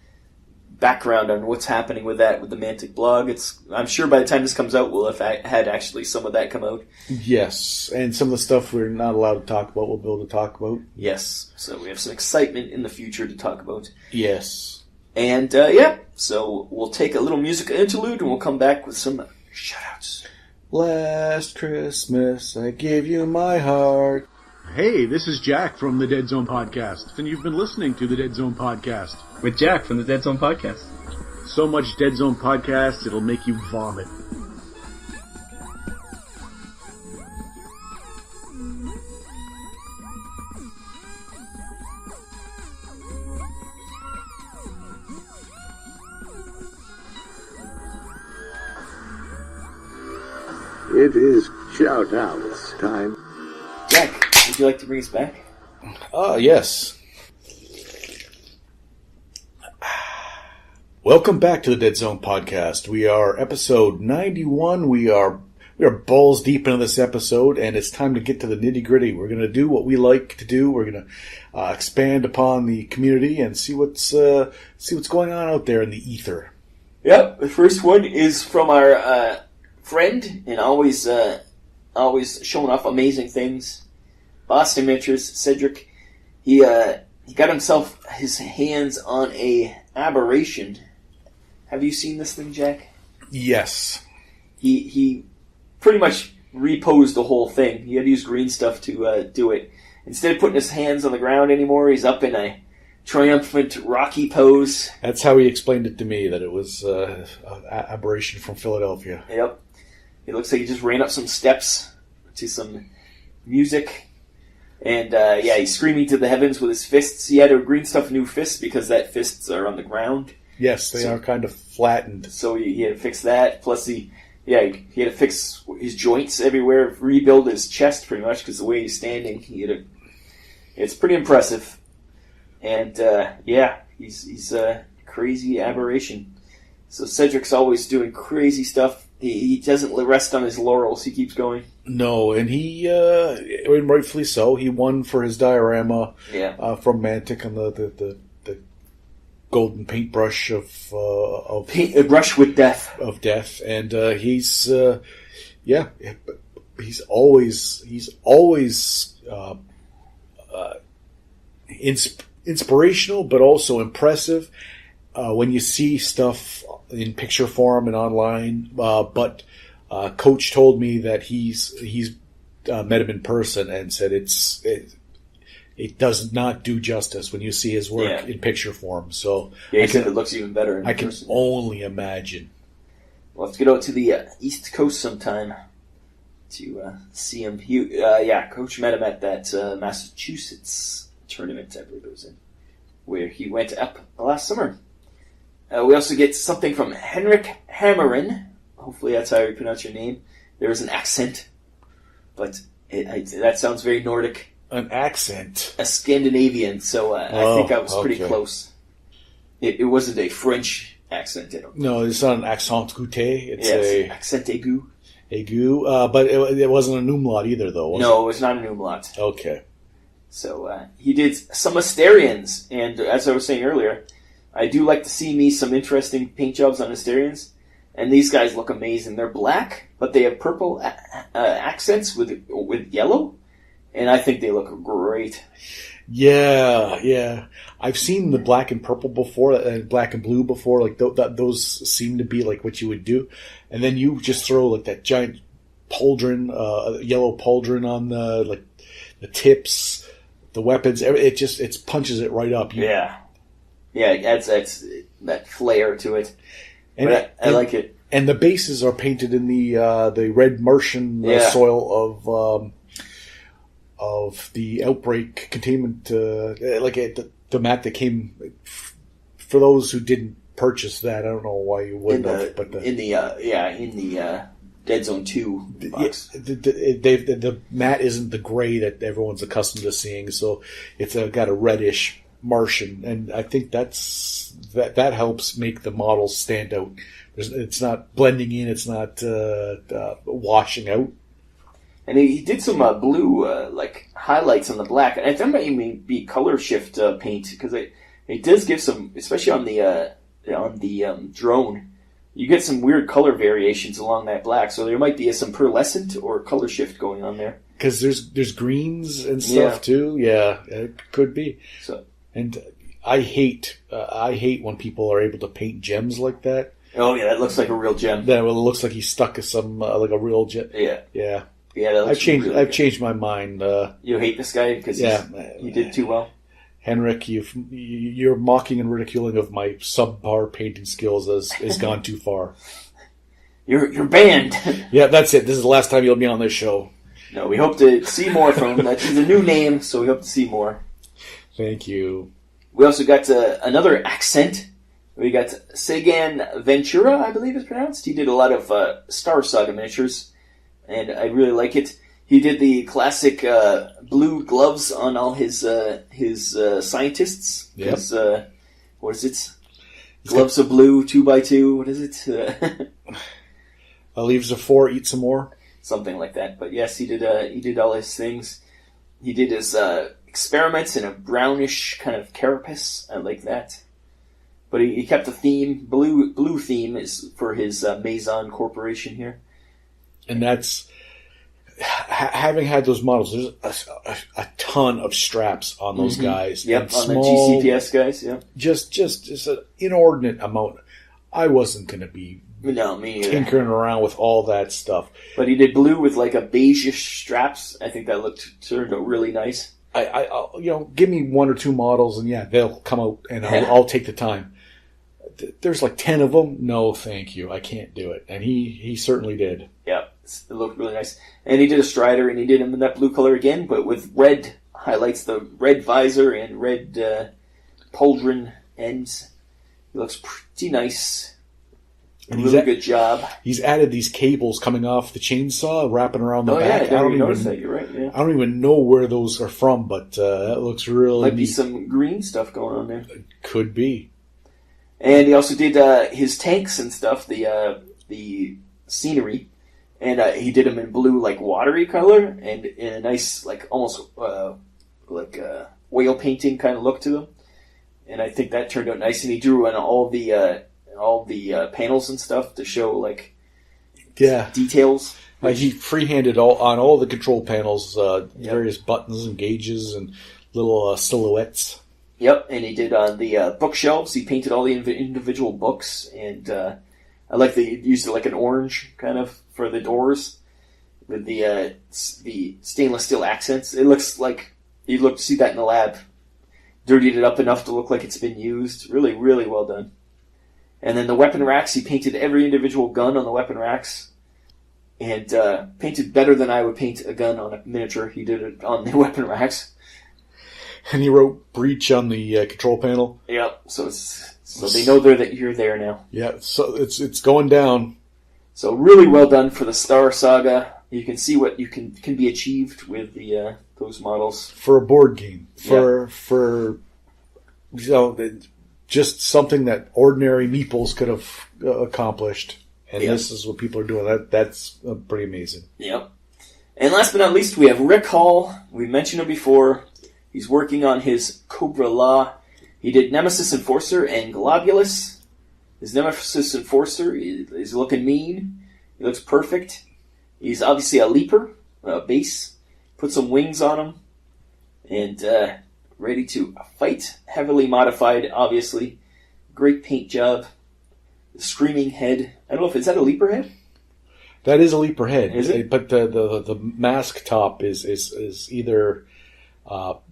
background on what's happening with that, with the Mantic blog. I'm sure by the time this comes out, we'll have had actually some of that come out. Yes, and some of the stuff we're not allowed to talk about, we'll be able to talk about. Yes, so we have some excitement in the future to talk about. Yes. And, so we'll take a little musical interlude and we'll come back with some shoutouts. Last Christmas, I gave you my heart. Hey, this is Jack from the Deadzone Podcast, and you've been listening to the Deadzone Podcast. With Jack from the Deadzone Podcast. So much Deadzone Podcast, it'll make you vomit. It is shout-outs time. Jack, would you like to bring us back? Yes. Welcome back to the Dead Zone Podcast. We are episode 91. We are balls deep into this episode, and it's time to get to the nitty-gritty. We're going to do what we like to do. We're going to expand upon the community and see what's going on out there in the ether. Yep, the first one is from our friend, and always showing off amazing things, Boston Adventures, Cedric. He got his hands on a aberration. Have you seen this thing, Jack? Yes. He pretty much reposed the whole thing. He had to use green stuff to do it. Instead of putting his hands on the ground anymore, he's up in a triumphant Rocky pose. That's how he explained it to me, that it was an aberration from Philadelphia. Yep. It looks like he just ran up some steps to some music. And, he's screaming to the heavens with his fists. He had to green stuff new fists because that fists are on the ground. Yes, they are kind of flattened. So he had to fix that. Plus, he had to fix his joints everywhere, rebuild his chest pretty much because the way he's standing, it's pretty impressive. And, he's a crazy aberration. So Cedric's always doing crazy stuff. He doesn't rest on his laurels. He keeps going. No, and and rightfully so. He won for his diorama from Mantic on the golden paintbrush of a brush with death and he's always inspirational, but also impressive when you see stuff in picture form and online. But Coach told me that he's met him in person and said it does not do justice when you see his work in picture form. So he said it looks even better in person. I can only imagine. We'll have to get out to the East Coast sometime to see him. Coach met him at that Massachusetts tournament, I believe it was in, where he went up last summer. We also get something from Henrik Hammerin. Hopefully that's how you pronounce your name. There is an accent, but that sounds very Nordic. An accent? A Scandinavian, so I think I was pretty close. It wasn't a French accent. No, it's not an accent goûté. It's an accent aigu. Aigu, but it wasn't an umlaut either, though, was it? No, it was not an umlaut. Okay. So he did some Asterians, and as I was saying earlier, I do like to see me some interesting paint jobs on Asterians, and these guys look amazing. They're black, but they have purple accents with yellow, and I think they look great. Yeah. I've seen the black and purple before, and black and blue before. Like those seem to be like what you would do, and then you just throw like that giant pauldron, yellow pauldron on the tips, the weapons. It punches it right up. Yeah, it adds that flair to it. And I like it. And the bases are painted in the red Martian soil of the outbreak containment, the mat that came. For those who didn't purchase that, I don't know why you wouldn't have. But in the Deadzone 2 box. The mat isn't the gray that everyone's accustomed to seeing, so it's got a reddish Martian, and I think that helps make the models stand out. It's not blending in, it's not washing out. And he did some blue like highlights on the black, and I think that might even be color shift paint, because it does give some, especially on the drone, you get some weird color variations along that black. So there might be some pearlescent or color shift going on there. Because there's greens and stuff too. Yeah, it could be. So, and I hate when people are able to paint gems like that. Oh yeah, that looks like a real gem. That looks like he stuck some like a real gem. Yeah. I've changed my mind. You hate this guy because he did too well. Henrik, you're mocking and ridiculing of my subpar painting skills has gone too far. You're banned. Yeah, that's it. This is the last time you'll be on this show. No, we hope to see more from him. He's a new name, so we hope to see more. Thank you. We also got another accent. We got Sagen Ventura, I believe it's pronounced. He did a lot of Star Saga miniatures, and I really like it. He did the classic blue gloves on all his scientists. Yep. What is it? Gloves of blue, 2x2. What is it? Leaves of 4, eat some more. Something like that. But yes, he did all his things. He did his experiments in a brownish kind of carapace. I like that. But he kept the theme. Blue theme is for his Maison Corporation here. And that's... Having had those models, there's a ton of straps on those guys. Yep, on the GCPS guys, yeah. Just an inordinate amount. I wasn't going to be me tinkering around with all that stuff. But he did blue with like a beige-ish straps. I think that turned out really nice. I give me 1 or 2 models, and they'll come out, and I'll take the time. There's like 10 of them. No, thank you. I can't do it. And he certainly did. Yeah, it looked really nice. And he did a Strider, and he did him in that blue color again, but with red highlights, the red visor and red pauldron ends. He looks pretty nice. And really good job. He's added these cables coming off the chainsaw, wrapping around the back. Yeah, I didn't notice that. You're right. Yeah. I don't even know where those are from, but that looks really might neat. Be some green stuff going on there. Could be. And he also did his tanks and stuff, the scenery, and he did them in blue, like watery color, and in a nice, like almost like whale painting kind of look to them. And I think that turned out nice. And he drew on all the panels and stuff to show like details. He freehanded on all the control panels, various buttons and gauges and little silhouettes. Yep, and he did on the bookshelves. He painted all the individual books, and I like that he used like an orange kind of for the doors with the stainless steel accents. It looks like you'd look to see that in the lab. Dirtied it up enough to look like it's been used. Really, really well done. And then the weapon racks, he painted every individual gun on the weapon racks, and painted better than I would paint a gun on a miniature. He did it on the weapon racks. And he wrote breach on the control panel. Yep. So they know that you're there now. Yeah. So it's going down. So really well done for the Star Saga. You can see what you can be achieved with the those models for a board game. For just something that ordinary meeples could have accomplished, and this is what people are doing. That's pretty amazing. Yep. And last but not least, we have Rick Hall. We mentioned him before. He's working on his Cobra Law. He did Nemesis Enforcer and Globulus. His Nemesis Enforcer is looking mean. He looks perfect. He's obviously a leaper, base. Put some wings on him. And ready to fight. Heavily modified, obviously. Great paint job. The screaming head. I don't know is that a leaper head? That is a leaper head. Is it? But the mask top is either...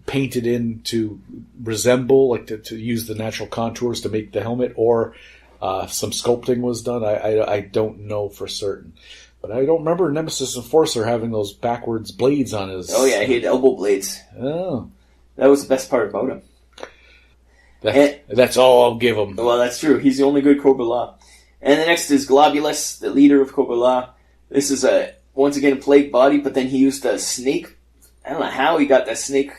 painted in to resemble, like to use the natural contours to make the helmet, or some sculpting was done. I don't know for certain. But I don't remember Nemesis Enforcer having those backwards blades on his... Oh yeah, he had elbow blades. Oh. That was the best part about him. That's all I'll give him. Well, that's true. He's the only good Cobra Law. And the next is Globulus, the leader of Cobra Law. This is once again a plague body, but then he used a snake. I don't know how he got that snake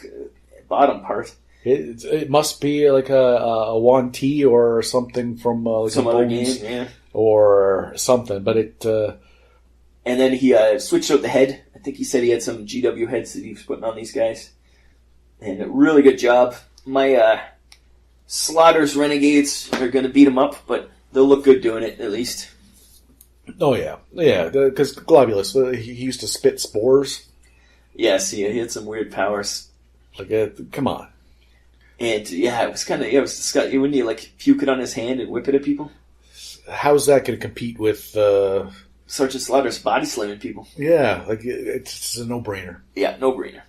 bottom part. It must be like a 1T or something from like Some a other Bones game, yeah. or something. But it. And then he switched out the head. I think he said he had some GW heads that he was putting on these guys. And a really good job. My Slaughter's Renegades are going to beat him up, but they'll look good doing it, at least. Oh, yeah. Yeah, because Globulus, he used to spit spores. Yes, he had some weird powers. Like, come on. And, yeah, it was kind of, it was disgusting. Wouldn't he, like, puke it on his hand and whip it at people? How's that going to compete with... Sergeant Slaughter's body slamming people. Yeah, like, it's a no-brainer. Yeah, no-brainer.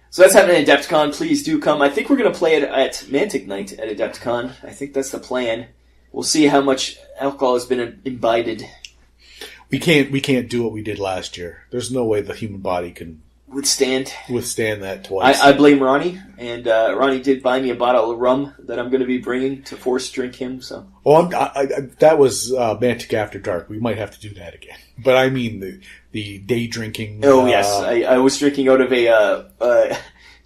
So that's happening at Adepticon. Please do come. I think we're going to play it at Mantic Night at Adepticon. I think that's the plan. We'll see how much alcohol has been imbibed. We can't do what we did last year. There's no way the human body can Withstand that twice. I blame Ronnie, and Ronnie did buy me a bottle of rum that I'm going to be bringing to force drink him. So, that was Mantic After Dark. We might have to do that again. But I mean the day drinking. Oh yes, I was drinking out of a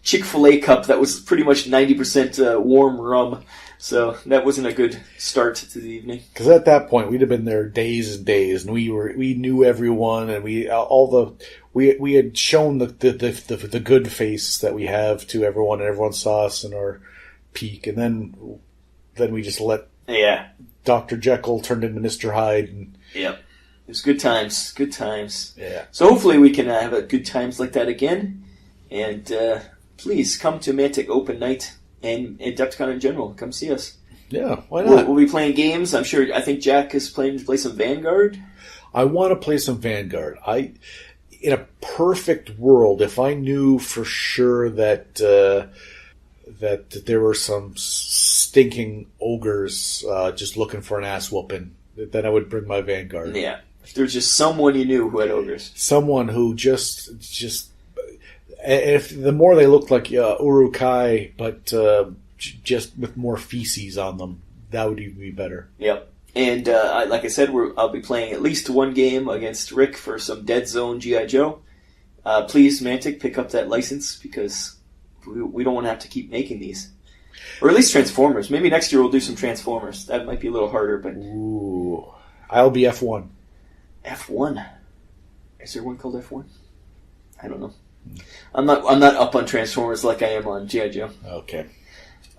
Chick-fil-A cup that was pretty much 90% warm rum. So that wasn't a good start to the evening. Because at that point we'd have been there days and days, and we knew everyone, and we had shown the good face that we have to everyone, and everyone saw us in our peak, and then we just let Dr. Jekyll turn into Mr. Hyde. And, yep, it was good times. Good times. Yeah. So hopefully we can have a good times like that again, and please come to Mantic Open Night. And Adepticon in general, come see us. Yeah, why not? We'll be playing games. I think Jack is planning to play some Vanguard. I want to play some Vanguard. In a perfect world, if I knew for sure that there were some stinking ogres just looking for an ass whooping, then I would bring my Vanguard. Yeah, if there was just someone you knew who had ogres. Someone who just. If the more they looked like Urukai, but just with more feces on them, that would even be better. Yep. And like I said, I'll be playing at least one game against Rick for some Deadzone G.I. Joe. Please, Mantic, pick up that license because we don't want to have to keep making these. Or at least Transformers. Maybe next year we'll do some Transformers. That might be a little harder, but... Ooh. I'll be F1. F1? Is there one called F1? I don't know. I'm not up on Transformers like I am on G.I. Joe. Okay.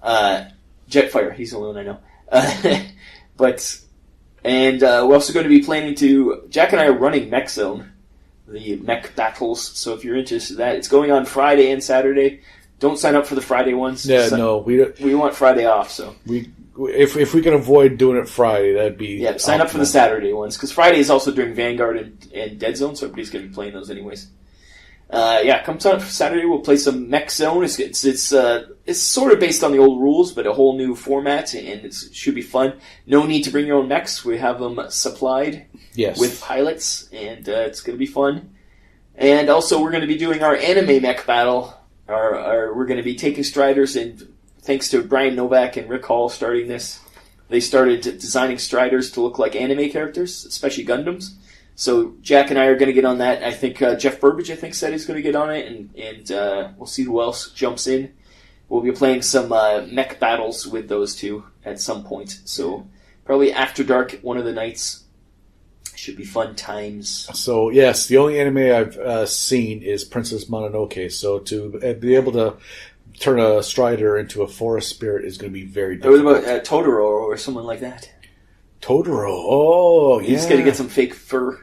Jetfire, he's the only one I know. We're also going to be planning to... Jack and I are running Mech Zone, the mech battles, so if you're interested in that, it's going on Friday and Saturday. Don't sign up for the Friday ones. Yeah, no, we want Friday off, so... If we can avoid doing it Friday, that'd be... Yeah, sign up for the Saturday ones, because Friday is also during Vanguard and Deadzone, so everybody's going to be playing those anyways. Come sign up for Saturday. We'll play some Mech Zone. It's sort of based on the old rules, but a whole new format, and it should be fun. No need to bring your own mechs. We have them supplied with pilots, and it's going to be fun. And also, we're going to be doing our anime mech battle. We're going to be taking Striders, and thanks to Brian Novak and Rick Hall starting this, they started designing Striders to look like anime characters, especially Gundams. So Jack and I are going to get on that. I think Jeff Burbage, said he's going to get on it, and we'll see who else jumps in. We'll be playing some mech battles with those two at some point. So probably after dark, one of the nights. Should be fun times. So yes, the only anime I've seen is Princess Mononoke. So to be able to turn a Strider into a forest spirit is going to be very difficult. What about Totoro or someone like that? Totoro, oh yeah. He's going to get some fake fur.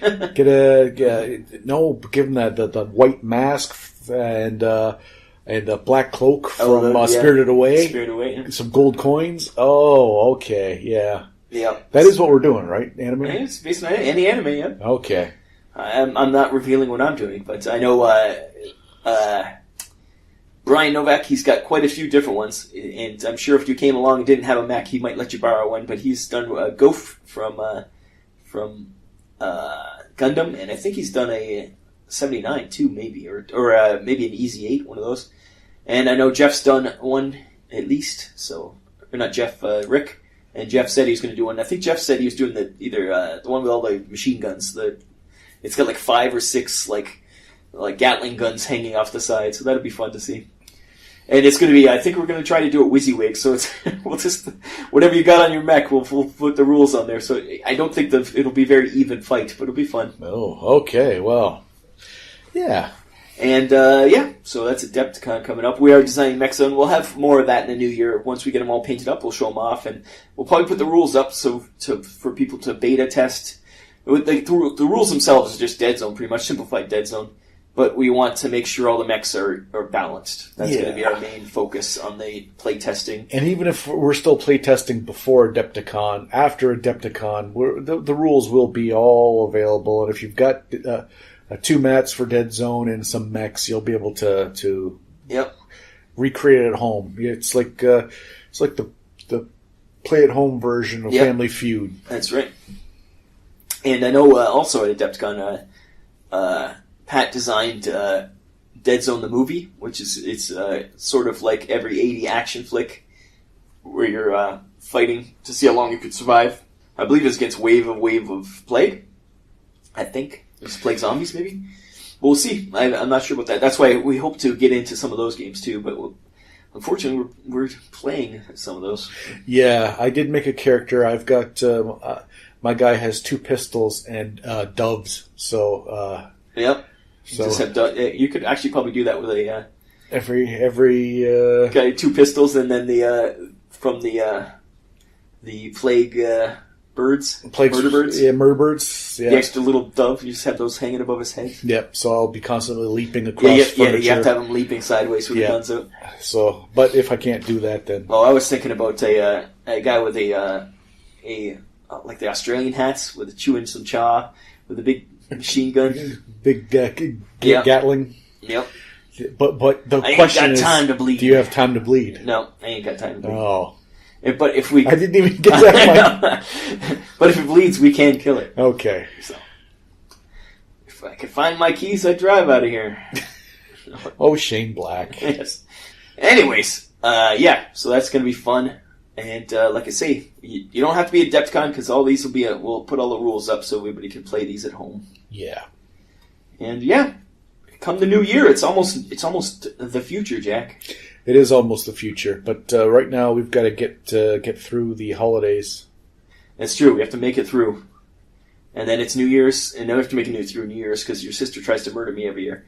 Give him the white mask and a black cloak from Spirited Away. Spirited Away, yeah. Some gold coins. Oh, okay, yeah. Yeah. That is what we're doing, right? Anime? Yeah, it's based on any anime, yeah. Okay. I'm not revealing what I'm doing, but I know Brian Novak, he's got quite a few different ones, and I'm sure if you came along and didn't have a mech, he might let you borrow one, but he's done Gof from Gundam, and I think he's done a 79 too, maybe, or maybe an Easy 8, one of those. And I know Jeff's done one at least, or not Jeff, Rick. And Jeff said he was going to do one. I think Jeff said he was doing the one with all the machine guns. It's got like 5 or 6 like Gatling guns hanging off the side, so that'd be fun to see. And it's going to be, I think we're going to try to do it WYSIWYG, so it's, we'll just, whatever you got on your mech, we'll put the rules on there. So I don't think it'll be a very even fight, but it'll be fun. Oh, okay, well, yeah. And, so that's Adepticon coming up. We are designing mechs, and we'll have more of that in the new year. Once we get them all painted up, we'll show them off, and we'll probably put the rules up for people to beta test. The rules themselves are just Deadzone, pretty much, simplified Deadzone. But we want to make sure all the mechs are balanced. That's going to be our main focus on the play testing. And even if we're still play testing before Adepticon, after Adepticon, the rules will be all available. And if you've got 2 mats for Deadzone and some mechs, you'll be able to recreate it at home. It's like the play at home version of Family Feud. That's right. And I know also at Adepticon, Pat designed Deadzone the movie, which it's sort of like every 80 action flick where you're fighting to see how long you could survive. I believe it's against wave of plague. I think it's plague zombies, maybe. We'll see. I'm not sure about that. That's why we hope to get into some of those games too. But unfortunately, we're playing some of those. Yeah, I did make a character. I've got my guy has 2 pistols and doves. So yep. So just have you could actually probably do that with a every got 2 pistols, and then from the plague birds, murder birds, murder birds, the extra little dove. You just have those hanging above his head. Yep. So I'll be constantly leaping across furniture. You have to have him leaping sideways with the guns out. So, but if I can't do that, then I was thinking about a guy with a like the Australian hats with chewing some chaw with a big machine gun, big Gatling. Yep. But the question is, time to bleed. Do you have time to bleed? No, I ain't got time to bleed. Oh. But if we, I didn't even get that. But if it bleeds, we can kill it. Okay. So, if I could find my keys, I'd drive out of here. Oh, Shane Black. Yes. Anyways, so that's going to be fun. And like I say, you don't have to be at Adepticon because all these will be. We'll put all the rules up so everybody can play these at home. Yeah. And come the new year, it's almost the future, Jack. It is almost the future, but right now we've got to get through the holidays. That's true. We have to make it through, and then it's New Year's, and then we have to make it through New Year's because your sister tries to murder me every year.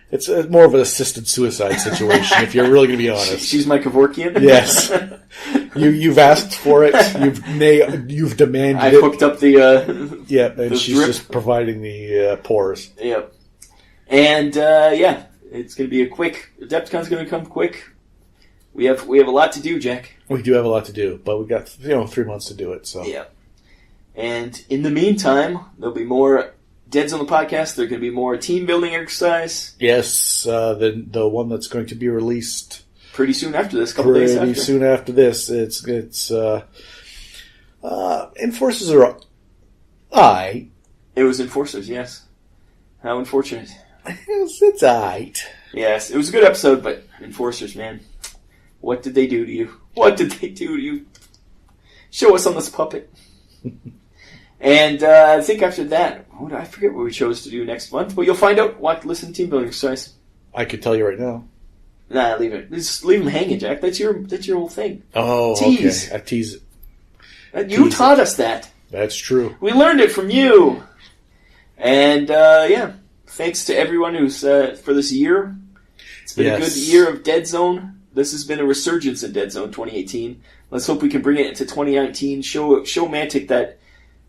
It's more of an assisted suicide situation, if you're really going to be honest. She's my Kevorkian? Yes. You've asked for it. You've demanded it. I hooked up the... and she's drip. just providing the pores. Yep. And, it's going to be a quick... Adepticon's going to come quick. We have a lot to do, Jack. We do have a lot to do, but we've got 3 months to do it. So yeah. And in the meantime, there'll be more... Deadzone the podcast. There's going to be more team building exercise. Yes, the one that's going to be released pretty soon after this. Days after. Pretty soon after this. It's Enforcers are aye. It was Enforcers, yes. How unfortunate. It's aight. Yes, it was a good episode, but Enforcers, man, what did they do to you? What did they do to you? Show us on this puppet. And I think after that, I forget what we chose to do next month, but you'll find out. Listen to team building exercise. I could tell you right now. Nah, leave it. Just leave them hanging, Jack. That's your whole thing. Oh, tease. Okay. I tease it. You taught us that. That's true. We learned it from you. And thanks to everyone who's for this year. It's been a good year of Deadzone. This has been a resurgence in Deadzone 2018. Let's hope we can bring it into 2019. Show Mantic that.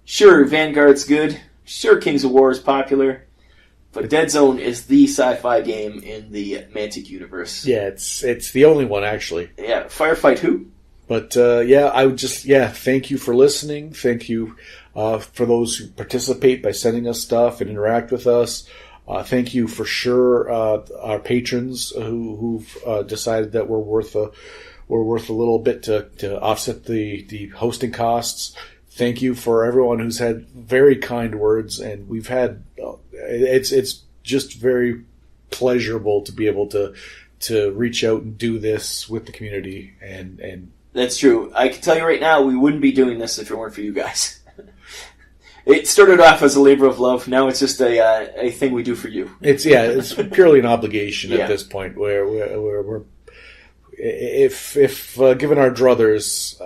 Sure, Vanguard's good. Sure, Kings of War is popular. But Deadzone is the sci-fi game in the Mantic universe. Yeah, it's the only one, actually. Yeah, Firefight who? But, I would just, thank you for listening. Thank you for those who participate by sending us stuff and interact with us. Thank you for sure our patrons who've decided that we're worth a little bit to offset the hosting costs. Thank you for everyone who's had very kind words, and we've had it's just very pleasurable to be able to reach out and do this with the community, and that's true. I can tell you right now, we wouldn't be doing this if it weren't for you guys. It started off as a labor of love. Now it's just a thing we do for you. It's purely an obligation Yeah. at this point. Where we're if given our druthers,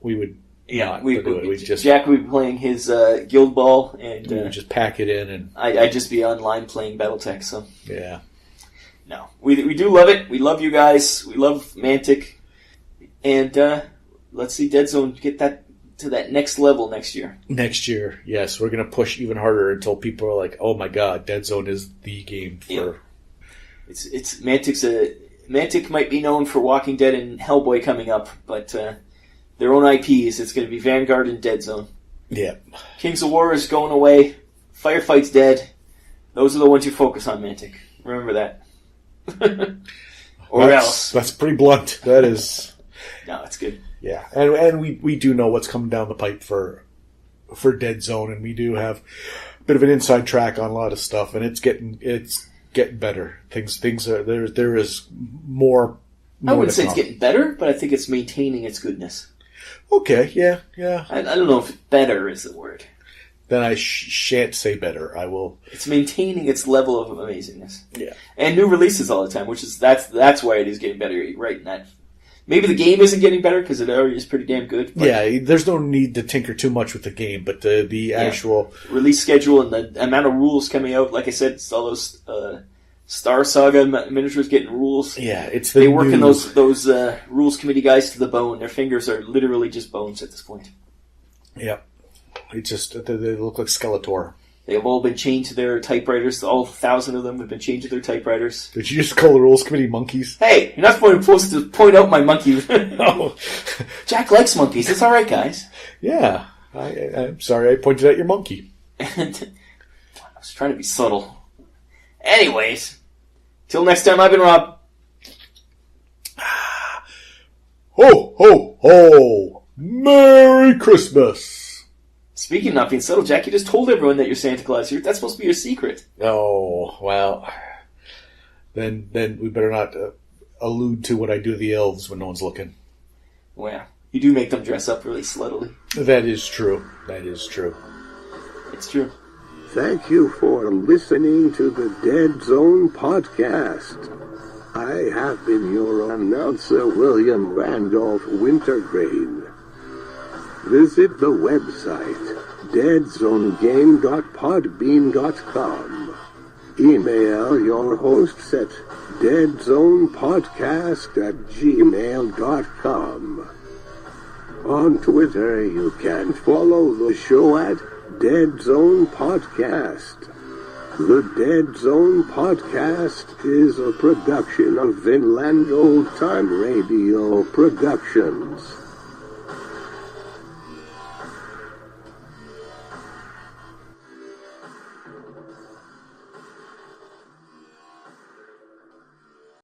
we would not do it. We just Jack would be playing his guild ball, and we would just pack it in, and I'd just be online playing BattleTech. So yeah. no, we do love it. We love you guys. We love Mantic, and let's see Deadzone get that to that next level next year. Next year, yes, we're going to push even harder until people are like, "Oh my God, Deadzone is the game for." Yeah. It's Mantic might be known for Walking Dead and Hellboy coming up, but their own IPs. It's going to be Vanguard and Deadzone. Yeah, Kings of War is going away. Firefight's dead. Those are the ones you focus on, Mantic. Remember that. That's pretty blunt. That is. No, it's good. Yeah, and we do know what's coming down the pipe for Deadzone, and we do have a bit of an inside track on a lot of stuff, and it's getting better. Things are there is more. I wouldn't say it's getting better, but I think it's maintaining its goodness. Okay, yeah. I don't know if better is the word. Then I shan't say better. I will. It's maintaining its level of amazingness. Yeah, and new releases all the time, which is that's why it is getting better. Right in that. Maybe the game isn't getting better because it already is pretty damn good. But yeah, there's no need to tinker too much with the game, but the actual release schedule and the amount of rules coming out, like I said, it's all those Star Saga miniatures getting rules. Yeah, it's they work in those rules committee guys to the bone. Their fingers are literally just bones at this point. Yeah, it's just they look like Skeletor. They have all been chained to their typewriters. All 1,000 of them have been chained to their typewriters. Did you just call the rules committee monkeys? Hey, you're not supposed to point out my monkey. Oh. Jack likes monkeys. It's all right, guys. Yeah, I'm sorry I pointed out your monkey. And I was trying to be subtle. Anyways, till next time, I've been Rob. Ho, ho, ho! Merry Christmas! Speaking of not being subtle, Jack, you just told everyone that you're Santa Claus. That's supposed to be your secret. Oh, well, then we better not allude to what I do to the elves when no one's looking. Well, you do make them dress up really sluttily. That is true. It's true. Thank you for listening to the Deadzone podcast. I have been your announcer, William Randolph Wintergreen. Visit the website, deadzonegame.podbean.com. Email your hosts at deadzonepodcast@gmail.com. On Twitter, you can follow the show at Deadzone Podcast. The Deadzone Podcast is a production of Vinland Old Time Radio Productions.